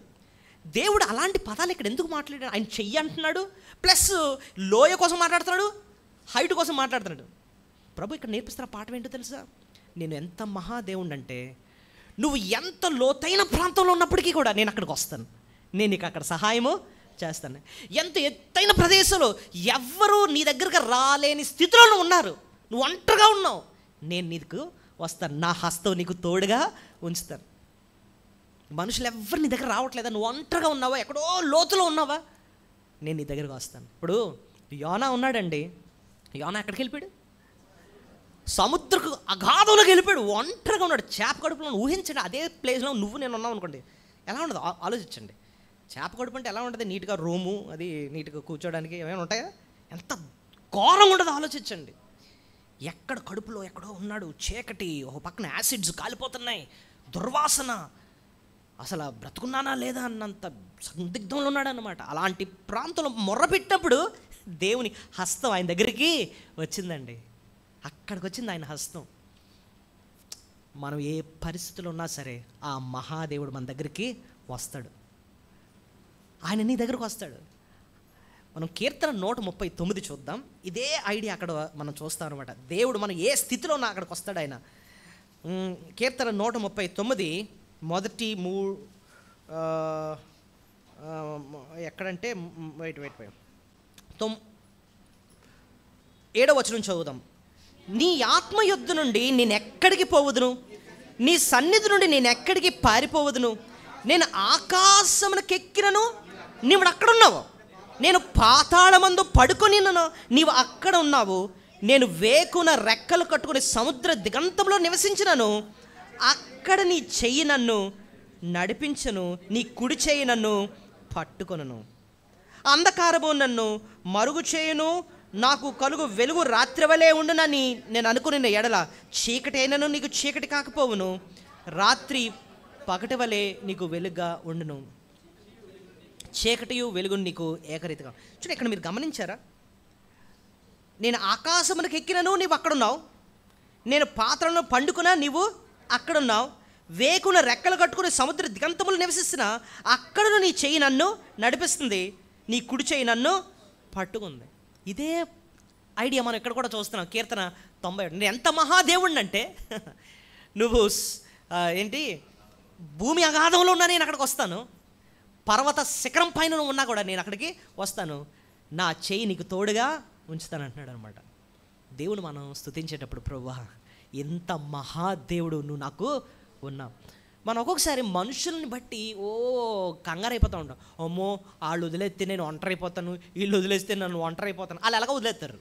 దేవుడు అలాంటి పదాలు ఇక్కడ ఎందుకు మాట్లాడాడు? ఆయన చెయ్యి అంటున్నాడు, ప్లస్ లోయ కోసం మాట్లాడుతున్నాడు, హైట్ కోసం మాట్లాడుతున్నాడు. ప్రభు ఇక్కడ నేర్పిస్తున్న పాఠం ఏంటో తెలుసా? నేను ఎంత మహాదేవుడు అంటే నువ్వు ఎంత లోతైన ప్రాంతంలో ఉన్నప్పటికీ కూడా నేను అక్కడికి వస్తాను, నేను నీకు అక్కడ సహాయము చేస్తాను. ఎంత ఎత్తైన ప్రదేశంలో ఎవ్వరూ నీ దగ్గరకు రాలేని స్థితిలో నువ్వు ఉన్నారు, నువ్వు ఒంటరిగా ఉన్నావు, నేను నీకు వస్తాను, నా హస్తం నీకు తోడుగా ఉంచుతాను. మనుషులు ఎవ్వరు నీ దగ్గర రావట్లేదా? నువ్వు ఒంటరిగా ఉన్నావా, ఎక్కడో లోతులో ఉన్నావా, నేను నీ దగ్గరకు వస్తాను. ఇప్పుడు యోనా ఉన్నాడండి. యోనా ఎక్కడికి వెళ్ళిపోయాడు? సముద్రకు అగాధంలోకి వెళ్ళిపోయాడు. ఒంటరిగా ఉన్నాడు. చేప కడుపులో ఊహించండి, అదే ప్లేస్లో నువ్వు నేను ఉన్నావు అనుకోండి, ఎలా ఉండదు ఆలోచించండి. చేప కడుపు అంటే ఎలా ఉంటుంది? నీట్గా రూము, అది నీట్గా కూర్చోడానికి ఏమైనా ఉంటాయా? ఎంత ఘోరంగా ఉండదు ఆలోచించండి. ఎక్కడ కడుపులో ఎక్కడో ఉన్నాడు, చీకటి, ఒక పక్కన యాసిడ్స్ కాలిపోతున్నాయి, దుర్వాసన, అసలు బ్రతుకున్నానా లేదా అన్నంత సందిగ్ధంలో ఉన్నాడు అన్నమాట. అలాంటి ప్రాంతంలో మొర్రపెట్టినప్పుడు దేవుని హస్తం ఆయన దగ్గరికి వచ్చిందండి. అక్కడికి వచ్చింది ఆయన హస్తం. మనం ఏ పరిస్థితుల్లో ఉన్నా సరే ఆ మహాదేవుడు మన దగ్గరికి వస్తాడు, ఆయన నీ దగ్గరకు వస్తాడు. మనం కీర్తన 139 చూద్దాం. ఇదే ఐడియా అక్కడ మనం చూస్తాం అనమాట. దేవుడు మనం ఏ స్థితిలో ఉన్నా అక్కడికి వస్తాడు ఆయన. కీర్తన 139 మొదటి ఎక్కడంటే వెయిట్ 7వ వచనం చదువుదాం. నీ ఆత్మ యొద్ద నుండి నేను ఎక్కడికి పోవదును, నీ సన్నిధి నుండి నేను ఎక్కడికి పారిపోవదును. నేను ఆకాశమునకెక్కినను నీవు అక్కడ ఉన్నావు, నేను పాతాళమందు పడుకొనినను నీవు అక్కడ ఉన్నావు. నేను వేకున రెక్కలు కట్టుకుని సముద్ర దిగంతంలో నివసించినను అక్కడ నీ చెయ్యి నన్ను నడిపించను, నీ కుడి చెయ్యి నన్ను పట్టుకొనను. అంధకారము నన్ను మరుగు చేయును, నాకు కలుగు వెలుగు రాత్రి వలె ఉండునని నేను అనుకున్న ఎడల చీకటి అయినను నీకు చీకటి కాకపోవును, రాత్రి పగటి వలె నీకు వెలుగుగా ఉండును, చీకటియు వెలుగు నీకు ఏకరీతిగా. చూడండి, ఇక్కడ మీరు గమనించారా? నేను ఆకాశమునకు ఎక్కినను నీవు అక్కడున్నావు, నేను పాత్రలను పండుకున్నా నీవు అక్కడున్నావు, వేకున రెక్కలు కట్టుకుని సముద్ర దిగంతములు నివసిస్తున్న అక్కడ నీ చెయ్యి నన్ను నడిపిస్తుంది, నీ కుడి చెయ్యి నన్ను పట్టుకుంది. ఇదే ఐడియా మనం ఇక్కడ కూడా చూస్తున్నాం. కీర్తన 91. నేను ఎంత మహాదేవుడిని అంటే నువ్వు ఏంటి భూమి అగాధంలో ఉన్నా నేను అక్కడికి వస్తాను, పర్వత శిఖరం పైన నువ్వు ఉన్నా కూడా నేను అక్కడికి వస్తాను, నా చెయ్యి నీకు తోడుగా ఉంచుతాను అంటున్నాడు అనమాట. దేవుడు మనం స్తుతించేటప్పుడు ప్రభువా ఎంత మహాదేవుడు నువ్వు నాకు ఉన్నావు. మనం ఒక్కొక్కసారి మనుషుల్ని బట్టి కంగారు అయిపోతూ ఉంటాం. అమ్మో వాళ్ళు వదిలేస్తే నేను ఒంటరి అయిపోతాను, వీళ్ళు వదిలేస్తే నన్ను ఒంటరి అయిపోతాను. వాళ్ళు ఎలాగో వదిలేస్తారు,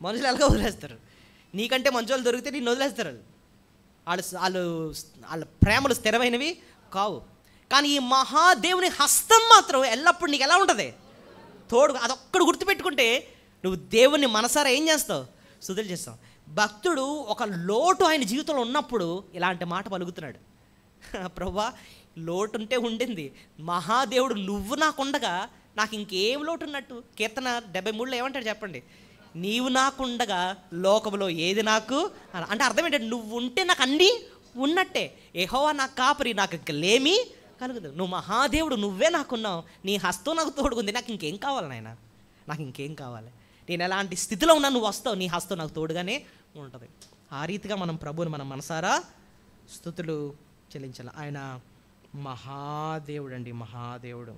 మనుషులు ఎలాగో వదిలేస్తారు. నీకంటే మంచి వాళ్ళు దొరికితే నిన్ను వదిలేస్తారు. వాళ్ళ ప్రేమలు స్థిరమైనవి కావు. కానీ ఈ మహాదేవుని హస్తం మాత్రం ఎల్లప్పుడు నీకు ఎలా ఉంటుంది? తోడు. అదొక్కడు గుర్తుపెట్టుకుంటే నువ్వు దేవుణ్ణి మనసారా ఏం చేస్తావు? స్తుతులు చేస్తావు. భక్తుడు ఒక లోటు ఆయన జీవితంలో ఉన్నప్పుడు ఇలాంటి మాట పలుకుతున్నాడు, ప్రభువా లోటు ఉంటే ఉండింది, మహాదేవుడు నువ్వు నాకుండగా నాకు ఇంకేం లోటు ఉన్నట్టు. కీర్తన 73లో ఏమంటాడు చెప్పండి? నీవు నాకుండగా లోకములో ఏది నాకు అంటే అర్థం ఏంటంటే నువ్వు ఉంటే నాకు అన్నీ ఉన్నట్టే. యెహోవా నా కాపరి, నాకు ఇంక లేమి కలుగుతుంది. నువ్వు మహాదేవుడు, నువ్వే నాకున్నావు, నీ హస్తం నాకు తోడుకుంది, నాకు ఇంకేం కావాలి నాయన, నాకు ఇంకేం కావాలి? నేను ఎలాంటి స్థితిలో ఉన్నా నువ్వు వస్తావు, నీ హస్తం నాకు తోడుగానే ఉంటుంది. ఆ రీతిగా మనం ప్రభువుని మనం మనసారా స్తుతులు చెల్లించాలి. ఆయన మహాదేవుడు అండి, మహాదేవుడు.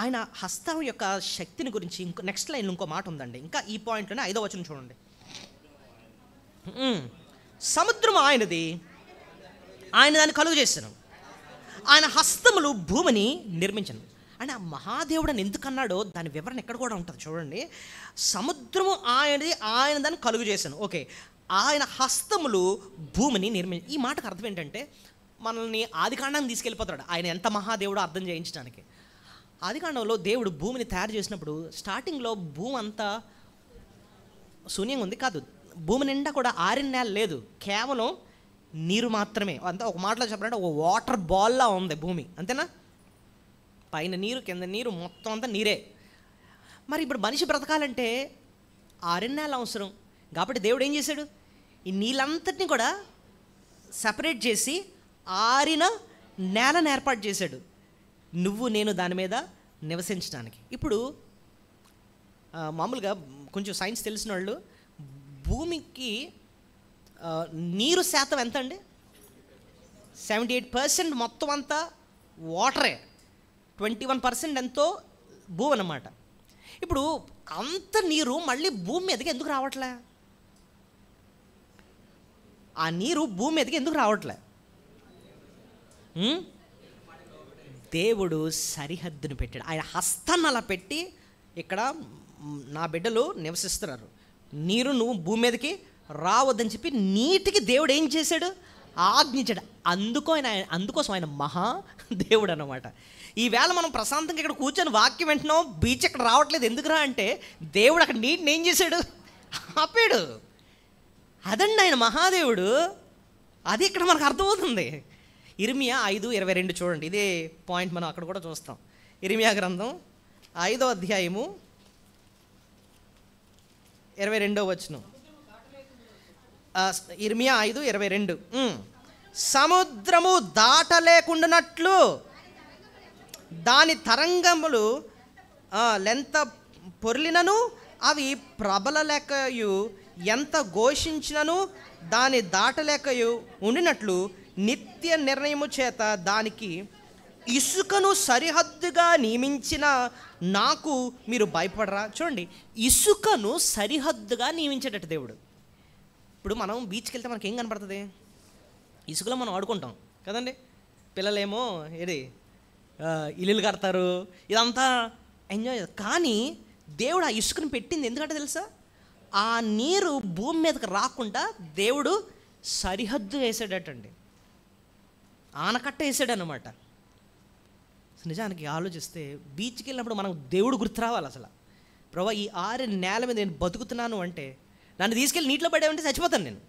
ఆయన హస్తం యొక్క శక్తిని గురించి నెక్స్ట్ లైన్ ఇంకో మాట ఉందండి. ఇంకా ఈ పాయింట్లోనే 5వ వచనం చూడండి. సముద్రం ఆయనది, ఆయన దాన్ని కలుగు చేశాను, ఆయన హస్తములు భూమిని నిర్మించను. అంటే ఆ మహాదేవుడు అని ఎందుకన్నాడో దాని వివరణ ఎక్కడ కూడా ఉంటుంది చూడండి. సముద్రము ఆయనది, ఆయన దాన్ని కలుగు చేశాను. ఓకే, ఆయన హస్తములు భూమిని ఈ మాటకు అర్థం ఏంటంటే మనల్ని ఆదికాండాన్ని తీసుకెళ్ళిపోతాడు. ఆయన ఎంత మహాదేవుడో అర్థం చేయించడానికి. ఆదికాండంలో దేవుడు భూమిని తయారు చేసినప్పుడు స్టార్టింగ్లో భూమి అంతా శూన్యంగా ఉంది కాదు, భూమి నిండా కూడా ఆరిన నేల లేదు, కేవలం నీరు మాత్రమే. అంతా ఒక మాటలో చెప్పాలంటే ఒక వాటర్ బాల్లా ఉంది భూమి, అంతేనా? పైన నీరు, కింద నీరు, మొత్తం అంతా నీరే. మరి ఇప్పుడు మనిషి బ్రతకాలంటే ఆరిన నేల అవసరం. కాబట్టి దేవుడు ఏం చేశాడు? ఈ నీళ్ళంతటిని కూడా సపరేట్ చేసి ఆరిన నేలను ఏర్పాటు చేశాడు, నువ్వు నేను దాని మీద నివసించడానికి. ఇప్పుడు మామూలుగా కొంచెం సైన్స్ తెలిసిన వాళ్ళు భూమికి నీరు శాతం ఎంత అండి? 78% మొత్తం అంతా వాటరే, 21% ఎంతో భూమి అన్నమాట. ఇప్పుడు అంత నీరు మళ్ళీ భూమి మీదకి ఎందుకు రావట్లే? ఆ నీరు భూమి మీదకి ఎందుకు రావట్లే? దేవుడు సరిహద్దును పెట్టాడు. ఆయన హస్తాన్ని అలా పెట్టి ఇక్కడ నా బిడ్డలు నివసిస్తున్నారు, నీరు నువ్వు భూమి మీదకి రావద్దని చెప్పి నీటికి దేవుడు ఏం చేశాడు? ఆజ్ఞించాడు. అందుకోసం ఆయన మహా దేవుడు అన్నమాట. ఈవేళ మనం ప్రశాంతంగా ఇక్కడ కూర్చొని వాక్యం వింటున్నాం, బీచ్ ఇక్కడ రావట్లేదు ఎందుకురా అంటే దేవుడు అక్కడ నీటిని ఏం చేశాడు? ఆపాడు. అదండి ఆయన మహాదేవుడు. అది ఇక్కడ మనకు అర్థమవుతుంది. ఇర్మియా 5:22 చూడండి, ఇదే పాయింట్ మనం అక్కడ కూడా చూస్తాం. ఇర్మియా గ్రంథం 5వ అధ్యాయము 22వ వచనం. ఇర్మియా 5:22 సముద్రము దాటలేకుండానట్లు దాని తరంగములు లెంత పొర్లినను అవి ప్రబలలేకయు ఎంత ఘోషించినను దాని దాటలేకయు ఉండినట్లు నిత్య నిర్ణయము చేత దానికి ఇసుకను సరిహద్దుగా నియమించిన నాకు మీరు భయపడరా? చూడండి, ఇసుకను సరిహద్దుగా నియమించేటట్టు దేవుడు. ఇప్పుడు మనం బీచ్కి వెళ్తే మనకి ఏం కనపడుతుంది? ఇసుకలో మనం ఆడుకుంటాం కదండి. పిల్లలేమో ఏది ఇల్లులు కడతారు, ఇదంతా ఎంజాయ్. కానీ దేవుడు ఆ ఇసుకను పెట్టింది ఎందుకంటే తెలుసా? ఆ నీరు భూమి మీదకి రాకుండా దేవుడు సరిహద్దు వేసాడటండి, ఆనకట్ట వేసాడు అన్నమాట. నిజానికి ఆలోచిస్తే బీచ్కి వెళ్ళినప్పుడు మనకు దేవుడు గుర్తు రావాలి. అసలు ప్రభా ఈ ఆరిన నేల మీద నేను బతుకుతున్నాను అంటే, నన్ను తీసుకెళ్ళి నీటిలో పడేవంటే చచ్చిపోతాను నేను.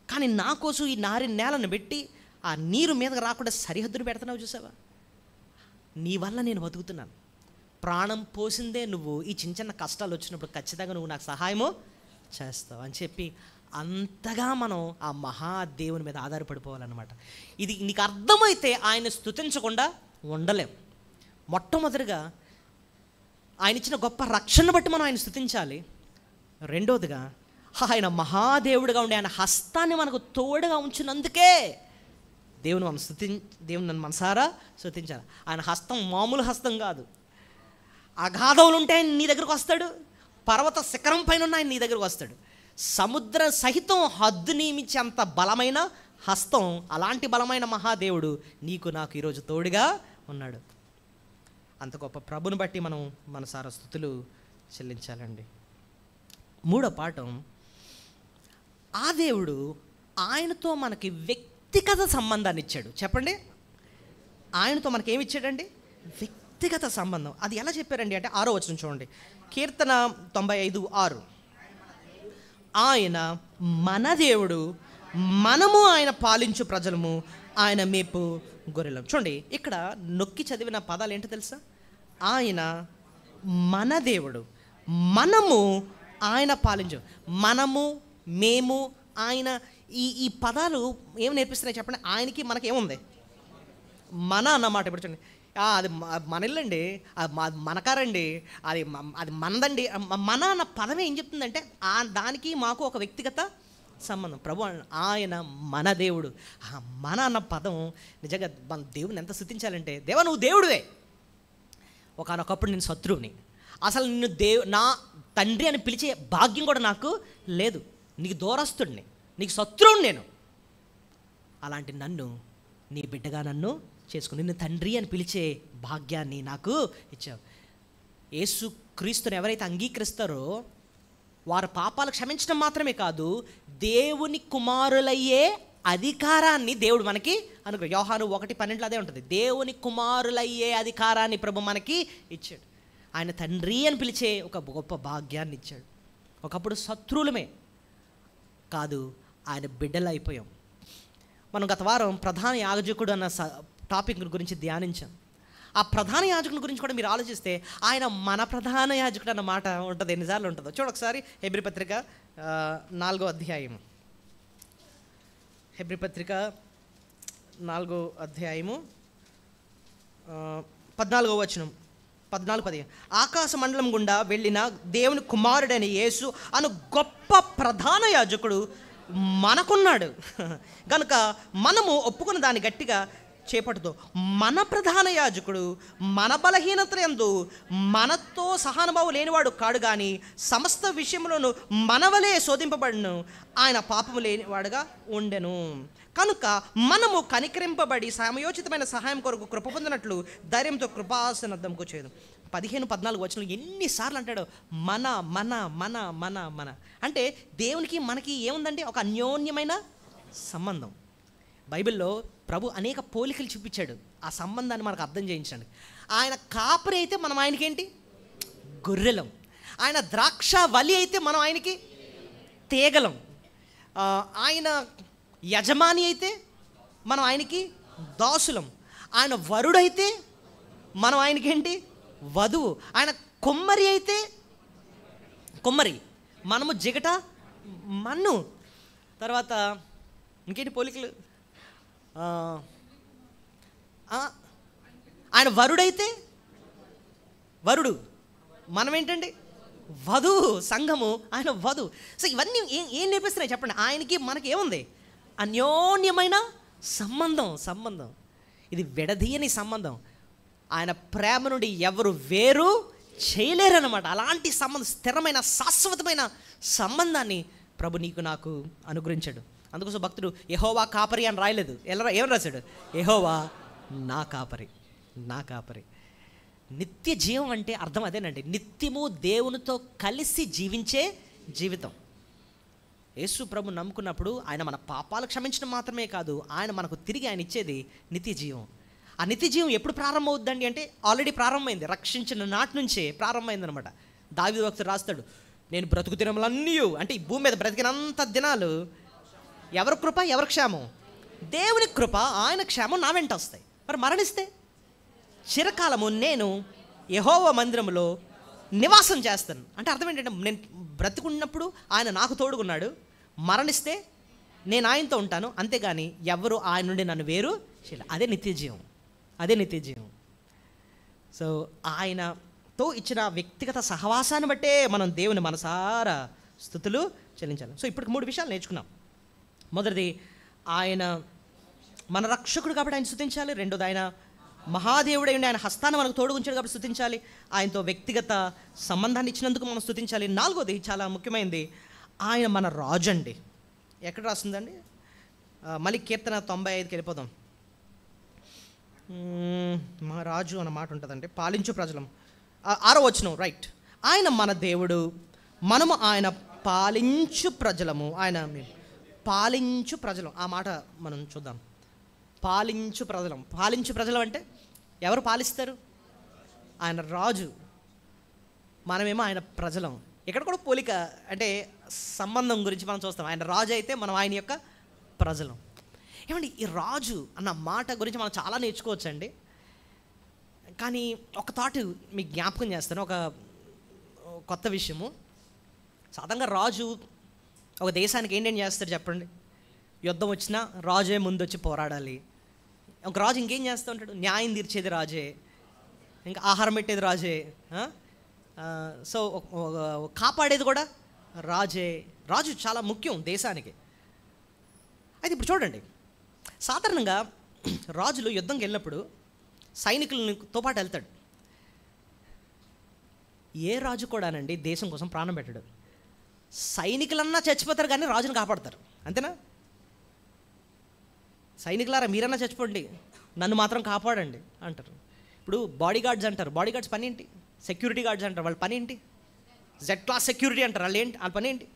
కానీ నా కోసం ఈ నారిన నేలను పెట్టి ఆ నీరు మీదకి రాకుండా సరిహద్దును పెడుతున్నావు చూసావా? నీ వల్ల నేను బతుకుతున్నాను. ప్రాణం పోసిందే నువ్వు. ఈ చిన్న చిన్న కష్టాలు వచ్చినప్పుడు ఖచ్చితంగా నువ్వు నాకు సహాయము చేస్తావు అని చెప్పి అంతగా మనం ఆ మహాదేవుని మీద ఆధారపడిపోవాలన్నమాట. ఇది నీకు అర్థమైతే ఆయన స్తుతించకుండా ఉండలేం. మొట్టమొదటిగా ఆయన ఇచ్చిన గొప్ప రక్షణ బట్టి మనం ఆయన స్తుతించాలి. రెండోదిగా ఆయన మహాదేవుడిగా ఉండి ఆయన హస్తాన్ని మనకు తోడుగా ఉంచినందుకే దేవుని నన్ను మనసారా స్తుతించాలి. ఆయన హస్తం మామూలు హస్తం కాదు. అగాధములు ఉంటే ఆయన నీ దగ్గరకు వస్తాడు. పర్వత శిఖరం పైన ఉన్న ఆయన నీ దగ్గరకు వస్తాడు. సముద్ర సహితం హద్దు నియమించే అంత బలమైన హస్తం, అలాంటి బలమైన మహాదేవుడు నీకు నాకు ఈరోజు తోడుగా ఉన్నాడు. అంత గొప్ప ప్రభుని బట్టి మనం మనసారా స్తుతులు చెల్లించాలండి. మూడో పాఠం, ఆ దేవుడు ఆయనతో మనకి వ్యక్తిగత సంబంధాన్ని ఇచ్చాడు. చెప్పండి, ఆయనతో మనకి ఏమి ఇచ్చాడండి? వ్యక్తిగత సంబంధం. అది ఎలా చెప్పారండి అంటే 6వ వచనం చూడండి, కీర్తన 95:6. ఆయన మన దేవుడు, మనము ఆయన పాలించు ప్రజలము, ఆయన మేపు గొర్రెలం. చూడండి, ఇక్కడ నొక్కి చదివిన పదాలు ఏంటో తెలుసా? ఆయన మన దేవుడు, మనము ఆయన పాలించు. మనము, మేము, ఆయన, ఈ పదాలు ఏమి నేర్పిస్తున్నాయి చెప్పండి? ఆయనకి మనకి ఏముంది? మన అన్నమాట. ఇప్పుడు చూడండి, అది మన ఇల్లండి, మనకారండి, అది మనదండి. మన అన్న పదమే ఏం చెప్తుందంటే దానికి మాకు ఒక వ్యక్తిగత సంబంధం. ప్రభు ఆయన మన దేవుడు. మన అన్న పదం నిజంగా మన దేవుని ఎంత స్తుతించాలంటే, దేవా నువ్వు దేవుడివే. ఒకనొకప్పుడు నేను శత్రువుని, అసలు నిన్ను నా తండ్రి అని పిలిచే భాగ్యం కూడా నాకు లేదు. నీకు దూరస్తుడిని, నీకు శత్రువుని నేను. అలాంటి నన్ను నీ బిడ్డగా నన్ను చేసుకుని నిన్ను తండ్రి అని పిలిచే భాగ్యాన్ని నాకు ఇచ్చావు. యేసు క్రీస్తుని ఎవరైతే అంగీకరిస్తారో వారి పాపాలు క్షమించడం మాత్రమే కాదు, దేవుని కుమారులయ్యే అధికారాన్ని దేవుడు మనకి అనుకో. యోహాను 1:12 అదే ఉంటుంది. దేవుని కుమారులయ్యే అధికారాన్ని ప్రభు మనకి ఇచ్చాడు. ఆయన తండ్రి అని పిలిచే ఒక గొప్ప భాగ్యాన్ని ఇచ్చాడు. ఒకప్పుడు శత్రువులమే కాదు, ఆయన బిడ్డలు అయిపోయాం. మనం గత వారం ప్రధాన యాజకుడు అన్న టాపిక్ గురించి ధ్యానించాం. ఆ ప్రధాన యాజకుని గురించి కూడా మీరు ఆలోచిస్తే ఆయన మన ప్రధాన యాజకుడు అన్న మాట ఉంటుంది. ఎన్నిసార్లు ఉంటుందో చూడ ఒకసారి. హెబ్రీ పత్రిక 4వ అధ్యాయము, హెబ్రీ పత్రిక 4వ అధ్యాయము 14వ వచనం, 14-15. ఆకాశ మండలం గుండా వెళ్ళిన దేవుని కుమారుడైన యేసు అను గొప్ప ప్రధాన యాజకుడు మనకున్నాడు కనుక మనము ఒప్పుకున్న దాన్ని గట్టిగా చేపట్టుతో, మన ప్రధాన యాజకుడు మన బలహీనతలందు మనతో సహానుభావం లేనివాడు కాడు, కానీ సమస్త విషయంలోనూ మనవలే శోధింపబడును, ఆయన పాపము లేనివాడుగా ఉండెను. కనుక మనము కనికరింపబడి సమయోచితమైన సహాయం కొరకు కృప పొందినట్లు ధైర్యంతో కృపాసనద్దముకు చేయదు. 15-14 వచనంలో ఎన్నిసార్లు అంటాడు మన మన మన మన మన అంటే దేవునికి మనకి ఏముందంటే ఒక అన్యోన్యమైన సంబంధం. బైబిల్లో ప్రభు అనేక పోలికలు చూపించాడు ఆ సంబంధాన్ని మనకు అర్థం చేయించండి. ఆయన కాపరి అయితే మనం ఆయనకేంటి? గొర్రెలం. ఆయన ద్రాక్ష వలి అయితే మనం ఆయనకి తీగలం. ఆయన యజమాని అయితే మనం ఆయనకి దాసులం. ఆయన వరుడైతే మనం ఆయనకేంటి? వధువు. ఆయన కొమ్మరి అయితే కొమ్మరి, మనము జిగట మన్ను. తర్వాత ఇంకేంటి పోలికలు? ఆయన వరుడైతే వరుడు, మనం ఏంటండి? వధువు. సంఘము ఆయన వధువు. సో ఇవన్నీ ఏం నేర్పిస్తున్నాయి చెప్పండి? ఆయనకి మనకి ఏముంది? అన్యోన్యమైన సంబంధం. ఇది విడదీయని సంబంధం. ఆయన ప్రేమ నుండి ఎవరు వేరు చేయలేరన్నమాట. అలాంటి సంబంధం, స్థిరమైన శాశ్వతమైన సంబంధాన్ని ప్రభు నీకు నాకు అనుగ్రహించాడు. అందుకోసం భక్తుడు యెహోవా కాపరి అని రాయలేదు. ఏమని రాశాడు? యెహోవా నా కాపరి, నా కాపరి. నిత్య జీవం అంటే అర్థం అదేనండి, నిత్యము దేవునితో కలిసి జీవించే జీవితం. యేసు ప్రభు నమ్ముకున్నప్పుడు ఆయన మన పాపాలు క్షమించడం మాత్రమే కాదు, ఆయన మనకు తిరిగి ఆయన ఇచ్చేది నిత్య జీవం. ఆ నిత్య జీవం ఎప్పుడు ప్రారంభమవుద్దండి అంటే ఆల్రెడీ ప్రారంభమైంది. రక్షించిన నాటి నుంచే ప్రారంభమైంది అనమాట. దావీదు భక్తుడు రాస్తాడు, నేను బ్రతుకు దినములన్నీ అంటే ఈ భూమి మీద బ్రతికినంత దినాలు ఎవరి కృప, ఎవరి క్షేమం? దేవుని కృప, ఆయన క్షేమం నా వెంట వస్తాయి. మరి మరణిస్తే చిరకాలము నేను యెహోవా మందిరములో నివాసం చేస్తాను. అంటే అర్థం ఏంటంటే, నేను బ్రతికున్నప్పుడు ఆయన నాకు తోడుగున్నాడు, మరణిస్తే నేను ఆయనతో ఉంటాను, అంతేగాని ఎవరు ఆయన నుండి నన్ను వేరు చేయలేదు. అదే నిత్యజీవం, అదే నిత్యజీవం. సో ఆయనతో ఇచ్చిన వ్యక్తిగత సహవాసాన్ని బట్టే మనం దేవుని మనసారా స్తుతులు చెల్లించాలి. సో ఇప్పటికి 3 విషయాలు నేర్చుకున్నాం. మొదటిది, ఆయన మన రక్షకుడు కాబట్టి ఆయన స్తుతించాలి. రెండోది, ఆయన మహాదేవుడై ఉండి ఆయన హస్తాన్ని మనకు తోడు ఉంచాడు కాబట్టి స్తుతించాలి. ఆయనతో వ్యక్తిగత సంబంధాన్ని ఇచ్చినందుకు మనం స్తుతించాలి. నాలుగోది చాలా ముఖ్యమైనది, ఆయన మన రాజు అండి. ఎక్కడ రాస్తుందండి? మళ్ళీ కీర్తన 95కి వెళ్ళిపోదాం. మా రాజు అన్న మాట ఉంటుందండి, పాలించు ప్రజలం, 6వ వచనం, రైట్. ఆయన మన దేవుడు, మనము ఆయన పాలించు ప్రజలము. ఆయన పాలించు ప్రజలం, ఆ మాట మనం చూద్దాం. పాలించు ప్రజలం, పాలించు ప్రజలం అంటే ఎవరు పాలిస్తారు? ఆయన రాజు, మనమేమో ఆయన ప్రజలం. ఇక్కడ కూడా పోలిక, అంటే సంబంధం గురించి మనం చూస్తాం. ఆయన రాజు అయితే మనం ఆయన యొక్క ప్రజలం. ఏమండి, ఈ రాజు అన్న మాట గురించి మనం చాలా నేర్చుకోవచ్చండి. కానీ ఒక థాట్ మీకు జ్ఞాపకం చేస్తాను, ఒక కొత్త విషయము. సాధారణంగా రాజు ఒక దేశానికి ఏంటేం చేస్తాడు చెప్పండి? యుద్ధం వచ్చినా రాజే ముందు వచ్చి పోరాడాలి. ఒక రాజు ఇంకేం చేస్తూ ఉంటాడు? న్యాయం తీర్చేది రాజే, ఇంకా ఆహారం పెట్టేది రాజే, సో కాపాడేది కూడా రాజే. రాజు చాలా ముఖ్యం దేశానికి. అయితే ఇప్పుడు చూడండి, సాధారణంగా రాజులు యుద్ధంకి వెళ్ళినప్పుడు సైనికులతో పాటు వెళ్తాడు. ఏ రాజు కూడానండి దేశం కోసం ప్రాణం పెట్టాడు. సైనికులన్నా చచ్చిపోతారు కానీ రాజును కాపాడతారు, అంతేనా? సైనికులారా మీరన్నా చచ్చిపోండి, నన్ను మాత్రం కాపాడండి అంటారు. ఇప్పుడు బాడీ గార్డ్స్ అంటారు, బాడీ గార్డ్స్ పని ఏంటి? సెక్యూరిటీ గార్డ్స్ అంటారు, వాళ్ళ పని ఏంటి? జెడ్ క్లాస్ సెక్యూరిటీ అంటారు, వాళ్ళు ఏంటి? వాళ్ళ పని ఏంటి?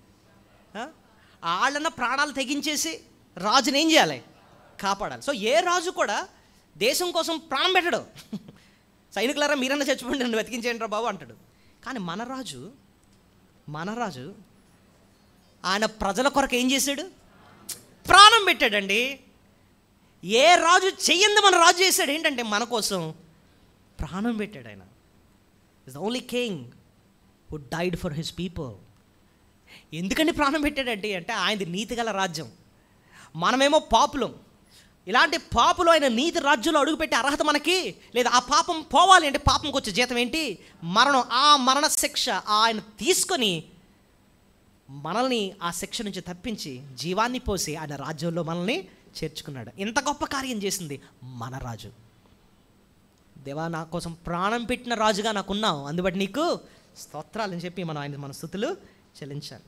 వాళ్ళన్న ప్రాణాలు తెగించేసి రాజుని ఏం చేయాలి? కాపాడాలి. సో ఏ రాజు కూడా దేశం కోసం ప్రాణం పెట్టడు. సైనికులారా మీరన్నా చచ్చిపోండి, నన్ను వెతికించేయండి రా బాబు అంటాడు. కానీ మన రాజు ఆయన ప్రజల కొరకు ఏం చేశాడు? ప్రాణం పెట్టాడండి. ఏ రాజు చెయ్యంది మన రాజు చేశాడు. ఏంటంటే మన కోసం ప్రాణం పెట్టాడు. ఆయన is the only king who died for his people. ఎందుకని ప్రాణం పెట్టాడంటే ఆయనది నీతిగల రాజ్యం, మనమేమో పాపులం. ఇలాంటి పాపులు ఆయన నీతి రాజ్యంలో అడుగుపెట్టే అర్హత మనకి లేదా? ఆ పాపం పోవాలి అంటే పాపంకి వచ్చే జీతం ఏంటి? మరణం. ఆ మరణ శిక్ష ఆయన తీసుకొని మనల్ని ఆ శిక్ష నుంచి తప్పించి జీవాన్ని పోసి ఆయన రాజ్యంలో మనల్ని చేర్చుకున్నాడు. ఇంత గొప్ప కార్యం చేసింది మన రాజు. దేవా, నా కోసం ప్రాణం పెట్టిన రాజుగా నాకున్నావు, అందుబట్టి నీకు స్తోత్రాలని చెప్పి మనం ఆయన మన స్తుతులు చెల్లించాలి.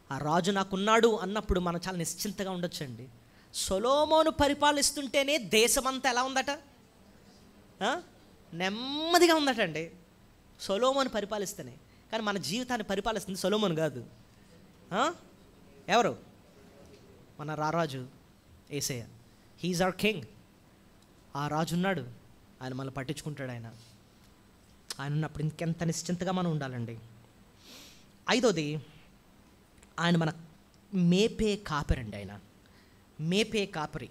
ఆ రాజు నాకున్నాడు అన్నప్పుడు మనం చాలా నిశ్చింతగా ఉండొచ్చండి. సొలొమోను పరిపాలిస్తుంటేనే దేశమంతా ఎలా ఉందట? నెమ్మదిగా ఉందటండి, సొలొమోను పరిపాలిస్తేనే. కానీ మన జీవితాన్ని పరిపాలిస్తుంది సొలొమోను కాదు. ఎవరు? మన రారాజు యేసయ్య. He is our king. ఆ రాజు ఉన్నాడు, ఆయన మనల్ని పట్టించుకుంటాడు. ఆయన ఉన్నప్పుడు ఇంకెంత నిశ్చింతగా మనం ఉండాలండి. ఐదోది, ఆయన మన మేపే కాపరండి. ఆయన మేపే కాపరి.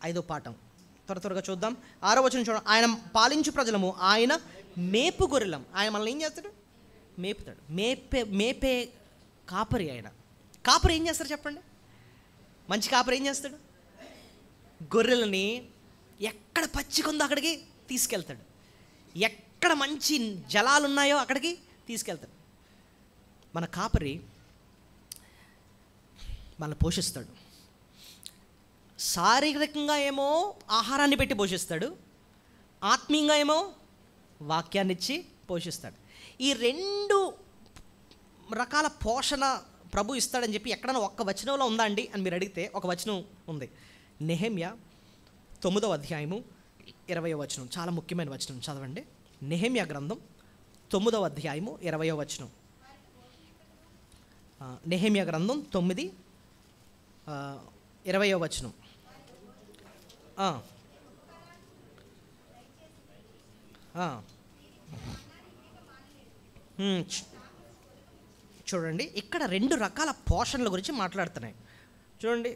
5వ పాఠం త్వరగా చూద్దాం. 6వ వచనం చూడండి. ఆయన పాలించు ప్రజలము, ఆయన మేపు గొర్రెలం. ఆయన మనల్ని ఏం చేస్తాడు? మేపుతాడు. మేపే కాపరి ఆయన. కాపరి ఏం చేస్తారు చెప్పండి? మంచి కాపరి ఏం చేస్తాడు? గొర్రెలని ఎక్కడ పచ్చికుందో అక్కడికి తీసుకెళ్తాడు, ఎక్కడ మంచి జలాలు ఉన్నాయో అక్కడికి తీసుకెళ్తాడు. మన కాపరి మనల్ని పోషిస్తాడు. శారీరకంగా ఏమో ఆహారాన్ని పెట్టి పోషిస్తాడు, ఆత్మీయంగా ఏమో వాక్యాన్ని ఇచ్చి పోషిస్తాడు. ఈ 2 రకాల పోషణ ప్రభు ఇస్తాడని చెప్పి ఎక్కడైనా ఒక్క వచనంలో ఉందా అండి అని మీరు అడిగితే ఒక వచనం ఉంది. నెహెమ్యా 9వ అధ్యాయము 20వ వచనం, చాలా ముఖ్యమైన వచనం, చదవండి. నెహెమ్యా గ్రంథం 9వ అధ్యాయము 20వ వచనం. నెహెమ్యా గ్రంథం 9 20వ వచనం. చూడండి, ఇక్కడ 2 రకాల పోషణల గురించి మాట్లాడుతున్నాయి. చూడండి,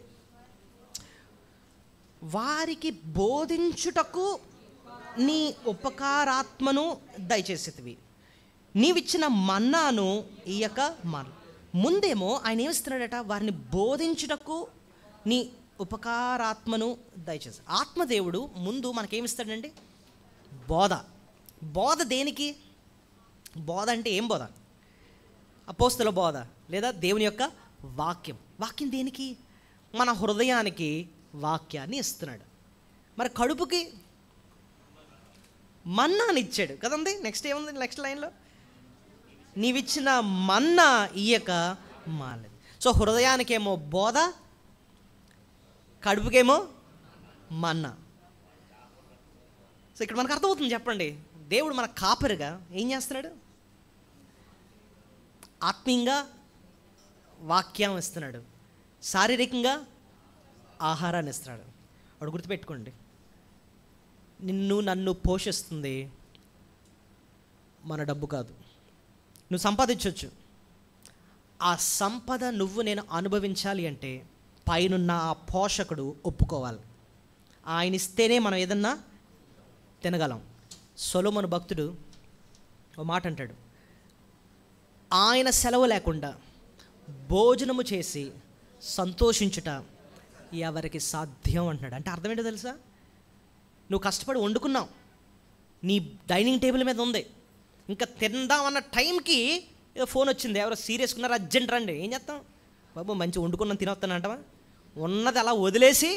వారికి బోధించుటకు నీ ఉపకారాత్మను దయచేసేవి. నీవిచ్చిన మన్నాను ఇయ్యక ముందేమో ఆయన ఏమిస్తున్నాడట, వారిని బోధించుటకు నీ ఉపకారాత్మను దయచేసి. ఆత్మదేవుడు ముందు మనకేమిస్తాడండి? బోధ దేనికి? బోధ అంటే ఏం బోధ? అపోస్తల బోధ లేదా దేవుని యొక్క వాక్యం దేనికి? మన హృదయానికి వాక్యాన్ని ఇస్తున్నాడు. మరి కడుపుకి మన్నాని ఇచ్చాడు కదండి. నెక్స్ట్ ఏముంది? నెక్స్ట్ లైన్లో నీవిచ్చిన మన్నా ఇయ్యక మాలేదు. సో హృదయానికేమో బోధ, కడుపుకేమో మన్నా. సో ఇక్కడ మనకు అర్థమవుతుంది. చెప్పండి, దేవుడు మన కాపరిగా ఏం చేస్తున్నాడు? ఆత్మీయంగా వాక్యం ఇస్తున్నాడు, శారీరకంగా ఆహారాన్ని ఇస్తున్నాడు. వాడు గుర్తుపెట్టుకోండి, నన్ను పోషిస్తుంది మన డబ్బు కాదు. నువ్వు సంపాదించవచ్చు, ఆ సంపద నేను అనుభవించాలి అంటే పైనున్న ఆ పోషకుడు ఒప్పుకోవాలి. ఆయన ఇస్తేనే మనం ఏదన్నా తినగలం. సొలొమోను భక్తుడు ఓ మాట అంటాడు, ఆయన సెలవు లేకుండా భోజనము చేసి సంతోషించుట ఎవరికి సాధ్యం అంటున్నాడు. అంటే అర్థం ఏంటో తెలుసా? నువ్వు కష్టపడి వండుకున్నావు, నీ డైనింగ్ టేబుల్ మీద ఉంది, ఇంకా తిందామన్న టైంకి ఫోన్ వచ్చింది, ఎవరో సీరియస్గా ఉన్నారు, అర్జెంట్ రండి. ఏం చేస్తాం? బాబు మంచి వండుకున్నాను తినొస్తానంటావా? ఉన్నది అలా వదిలేసి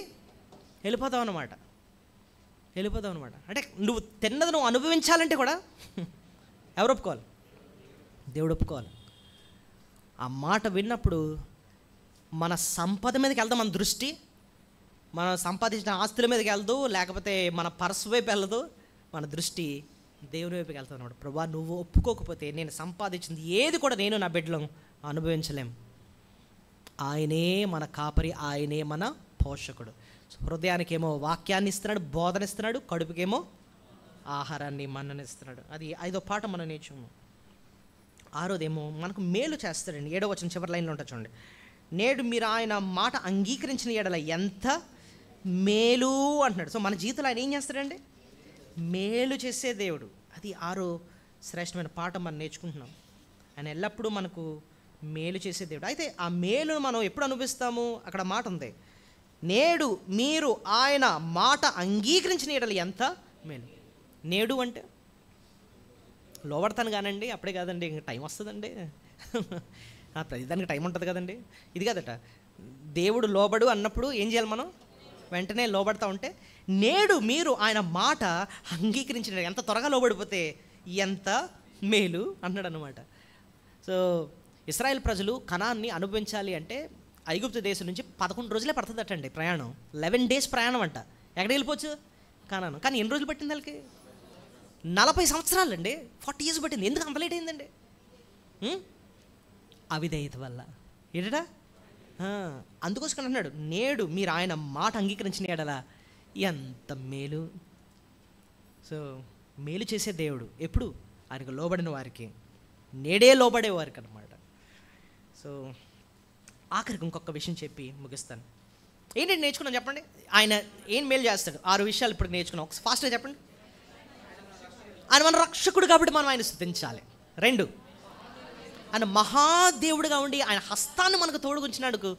వెళ్ళిపోతావు అనమాట. అంటే నువ్వు తిన్నది నువ్వు అనుభవించాలంటే కూడా ఎవరు ఒప్పుకోవాలి? దేవుడు ఒప్పుకోవాలి. ఆ మాట విన్నప్పుడు మన సంపద మీదకి వెళ్దాం, మన దృష్టి మనం సంపాదించిన ఆస్తుల మీదకి వెళ్దు, లేకపోతే మన పర్సు వైపు వెళ్ళదు, మన దృష్టి దేవుని వైపుకి వెళ్తాను అనమాట. ప్రభా, నువ్వు ఒప్పుకోకపోతే నేను సంపాదించింది ఏది కూడా నేను నా బిడ్డలో అనుభవించలేం. ఆయనే మన కాపరి, ఆయనే మన పోషకుడు. హృదయానికేమో వాక్యాన్ని ఇస్తున్నాడు, బోధనిస్తున్నాడు, కడుపుకేమో ఆహారాన్ని మన్ననిస్తున్నాడు. అది 5వ పాఠం మనం నేర్చుకున్నాం. 6వదేమో మనకు మేలు చేస్తాడండి. 7వ వచనం చివరి లైన్లో ఉంటుంది చూడండి. నేడు మీరు ఆయన మాట అంగీకరించిన ఎడల ఎంత మేలు అంటున్నాడు. సో మన జీవితంలో ఆయన ఏం చేస్తాడండి? మేలు చేసే దేవుడు. అది 6 శ్రేష్టమైన పాఠం మనం నేర్చుకుంటున్నాం. ఆయన ఎల్లప్పుడూ మనకు మేలు చేసే దేవుడు. అయితే ఆ మేలును మనం ఎప్పుడు అనుభవిస్తాము? అక్కడ మాట ఉంది, నేడు మీరు ఆయన మాట అంగీకరించిన ఎడల ఎంత మేలు. నేడు అంటే లోబడతాను కానండి, అప్పుడే కాదండి, ఇంకా టైం వస్తుందండి, ప్రతిదానికి టైం ఉంటుంది కదండి. ఇది కాదట, దేవుడు లోబడు అన్నప్పుడు ఏం చేయాలి? మనం వెంటనే లోబడతా ఉంటే, నేడు మీరు ఆయన మాట అంగీకరించిన ఎంత త్వరగా లోబడిపోతే ఎంత మేలు అన్నాడు అన్నమాట. సో ఇశ్రాయేల్ ప్రజలు కనాన్ని అనుభవించాలి అంటే ఐగుప్తు దేశం నుంచి 11 రోజులే పడుతుందటండి ప్రయాణం. 11 days ప్రయాణం అంట. ఎక్కడికి వెళ్ళిపోవచ్చు? కానాను. కానీ ఎన్ని రోజులు పట్టింది వాళ్ళకి? 40 సంవత్సరాలు అండి, 40 years పట్టింది. ఎందుకు అంత లేట్ అయిందండి? అవిధేయత వల్ల. ఏంటా? అందుకోసం అంటున్నాడు, నేడు మీరు ఆయన మాట అంగీకరించిన ఎడలా ఎంత మేలు. సో మేలు చేసే దేవుడు ఎప్పుడు? ఆయనకు లోబడిన వారికి, నేడే లోబడే వారికి అనమాట. సో ఆఖరికి ఇంకొక విషయం చెప్పి ముగిస్తాను. ఏంటంటే నేర్చుకున్నాం చెప్పండి, ఆయన ఏం మేలు చేస్తాడు? 6 విషయాలు ఇప్పుడు నేర్చుకున్నాం. ఒక ఫాస్ట్గా చెప్పండి. ఆయన మన రక్షకుడు కాబట్టి మనం ఆయన స్తుతించాలి. 2, ఆయన మహాదేవుడిగా ఉండి ఆయన హస్తాన్ని మనకు తోడుగుంచినాడుకు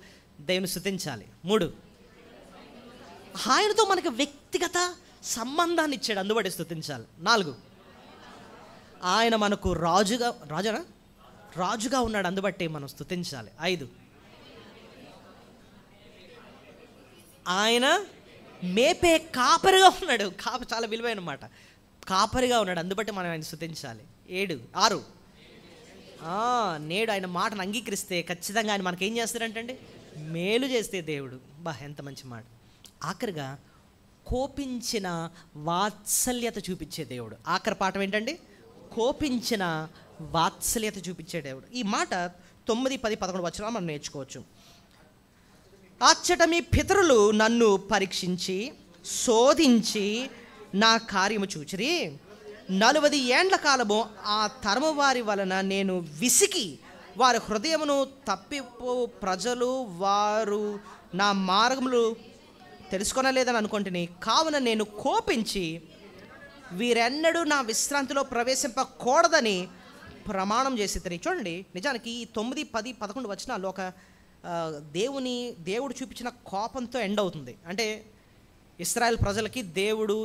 దేవుని స్తుతించాలి. 3, ఆయనతో మనకు వ్యక్తిగత సంబంధాన్ని ఇచ్చాడు, అందుబట్టి స్తుతించాలి. 4, ఆయన మనకు రాజుగా ఉన్నాడు, అందుబట్టి మనం స్తుతించాలి. 5, ఆయన మేపే కాపరిగా ఉన్నాడు. చాలా విలువైన మాట, కాపరిగా ఉన్నాడు, అందుబట్టి మనం ఆయన స్తుతించాలి. 6, నేడు ఆయన మాటను అంగీకరిస్తే ఖచ్చితంగా ఆయన మనకేం చేస్తాడంటే మేలు చేస్తే దేవుడు. ఎంత మంచి మాట. ఆఖరిగా కోపించిన వాత్సల్యత చూపించే దేవుడు. ఆఖరి పాఠం ఏంటండి? కోపించిన వాత్సల్యత చూపించే దేవుడు. ఈ మాట 9, 10, 11 వచనాలు మనం నేర్చుకోవచ్చు. అచ్చట మీ పితరులు నన్ను పరీక్షించి శోధించి నా కార్యము చూచిరి. 40 ఏండ్ల కాలము ఆ తరము వారి వలన నేను విసికి వారి హృదయమును తప్పిపో ప్రజలు వారు నా మార్గములు తెలుసుకొనలేదని అనుకుంటుని, కావున నేను కోపించి వీరెన్నడూ నా విశ్రాంతిలో ప్రవేశింపకూడదని ప్రమాణం చేసి చూడండి, నిజానికి ఈ 9, 10, 11 వచనాలు ఒక దేవుడు చూపించిన కోపంతో ఎండ్ అవుతుంది. అంటే ఇశ్రాయేల్ ప్రజలకి దేవుడు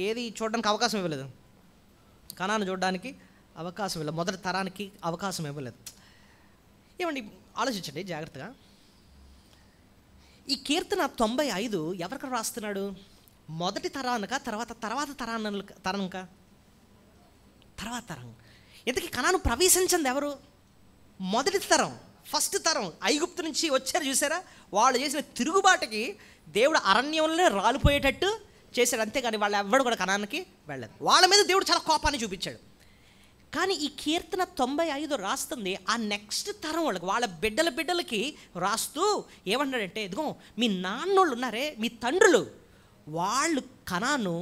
ఏది చూడడానికి అవకాశం ఇవ్వలేదు, కనాను చూడడానికి అవకాశం ఇవ్వలేదు, మొదటి తరానికి అవకాశం ఇవ్వలేదు. ఏమండి ఆలోచించండి జాగ్రత్తగా. ఈ కీర్తన 95 ఎవరికి రాస్తున్నాడు? మొదటి తరానిక, తర్వాత తరంక? తర్వాత తరం. ఇంతకీ కనాను ప్రవేశించింది ఎవరు? మొదటి తరం, ఫస్ట్ తరం. ఐగుప్తు నుంచి వచ్చారు చూసారా, వాళ్ళు చేసిన తిరుగుబాటుకి దేవుడు అరణ్యంలో రాలిపోయేటట్టు చేశాడు, అంతేగాని వాళ్ళు ఎవ్వడు కూడా కనానికి వెళ్ళలేదు. వాళ్ళ మీద దేవుడు చాలా కోపాన్ని చూపించాడు. కానీ ఈ కీర్తన 95 రాస్తుంది ఆ నెక్స్ట్ తరం వాళ్ళకి, వాళ్ళ బిడ్డలకి రాస్తూ ఏమన్నాడంటే, ఇదిగో మీ నాన్నోళ్ళు ఉన్నారే, మీ తండ్రులు, వాళ్ళు కనాను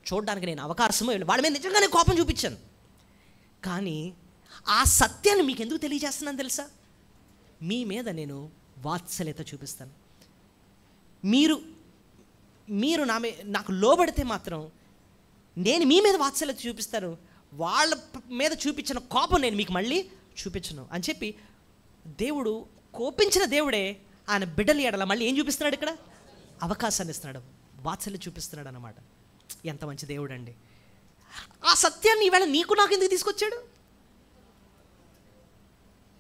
చూడడానికి నేను అవకాశం వాళ్ళ మీద నిజంగానే కోపం చూపించాను. కానీ ఆ సత్యాన్ని మీకు ఎందుకు తెలియజేస్తున్నాను తెలుసా? మీ మీద నేను వాత్సల్యత చూపిస్తాను. మీరు నాకు లోబడితే మాత్రం నేను మీ మీద వాత్సల్యత చూపిస్తాను, వాళ్ళ మీద చూపించిన కోపం నేను మీకు మళ్ళీ చూపించను అని చెప్పి దేవుడు, కోపించిన దేవుడే ఆయన బిడ్డల ఎడల మళ్ళీ ఏం చూపిస్తున్నాడు? ఇక్కడ అవకాశాన్ని ఇస్తున్నాడు, వాత్సల్యం చూపిస్తున్నాడు అన్నమాట. ఎంత మంచి దేవుడు అండి! ఆ సత్యాన్ని ఈవేళ నీకు నాకు ఎందుకు తీసుకొచ్చాడు?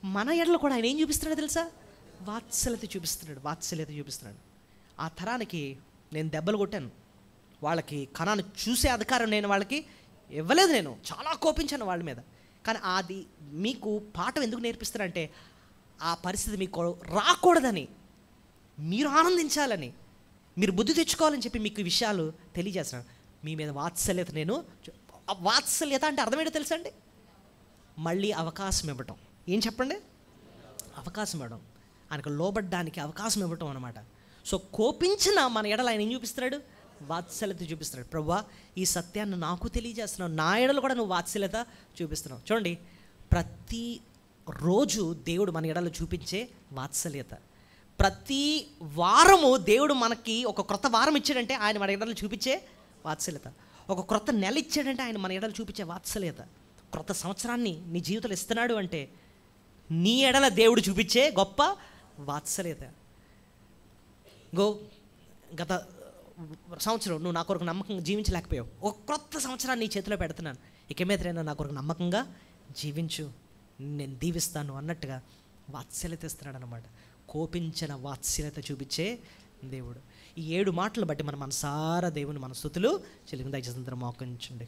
మన ఎడలో కూడా ఆయన ఏం చూపిస్తున్నాడు తెలుసా? వాత్సల్యత చూపిస్తున్నాడు. ఆ తరానికి నేను దెబ్బలు కొట్టాను, వాళ్ళకి కనాను చూసే అధికారం నేను వాళ్ళకి ఇవ్వలేదు, నేను చాలా కోపించాను వాళ్ళ మీద. కానీ అది మీకు పాఠం ఎందుకు నేర్పిస్తారంటే, ఆ పరిస్థితి మీకు రాకూడదని, మీరు ఆనందించాలని, మీరు బుద్ధి తెచ్చుకోవాలని చెప్పి మీకు ఈ విషయాలు తెలియజేస్తున్నాను. మీ మీద వాత్సల్యత వాత్సల్యత అంటే అర్థమేంటో తెలుసా అండి? మళ్ళీ అవకాశం ఇవ్వటం. ఏం చెప్పండి? అవకాశం ఇవ్వడం, ఆయనకు లోబడ్డానికి అవకాశం ఇవ్వటం అన్నమాట. సో కోపించిన మన ఎడల ఆయన ఏం చూపిస్తున్నాడు? వాత్సల్యత చూపిస్తున్నాడు. ప్రభువా, ఈ సత్యాన్ని నాకు తెలియజేస్తున్నావు, నా ఎడలు కూడా నువ్వు వాత్సల్యత చూపిస్తున్నావు. చూడండి, ప్రతి రోజు దేవుడు మన ఎడలు చూపించే వాత్సల్యత, ప్రతి వారము దేవుడు మనకి ఒక క్రొత్త వారం ఇచ్చాడంటే ఆయన మన ఎడలు చూపించే వాత్సల్యత, ఒక క్రొత్త నెల ఇచ్చాడంటే ఆయన మన ఎడలు చూపించే వాత్సల్యత, క్రొత్త సంవత్సరాన్ని నీ జీవితంలో ఇస్తున్నాడు అంటే నీ ఎడల దేవుడు చూపించే గొప్ప వాత్సల్యత. గత సంవత్సరం నువ్వు నా కొరకు నమ్మకంగా జీవించలేకపోయావు, ఒక క్రొత్త సంవత్సరాన్ని నీ చేతిలో పెడుతున్నాను, ఇక మీదైనా నా కొరకు నమ్మకంగా జీవించు, నేను దీవిస్తాను అన్నట్టుగా వాత్సల్యత ఇస్తున్నాడు అనమాట. కోపించిన వాత్సల్యత చూపించే దేవుడు. ఈ 7 మాటలు బట్టి మన మనసారా దేవుని మన స్తుతులు చెల్లింది. దయచేసి అందరం మోకరించండి.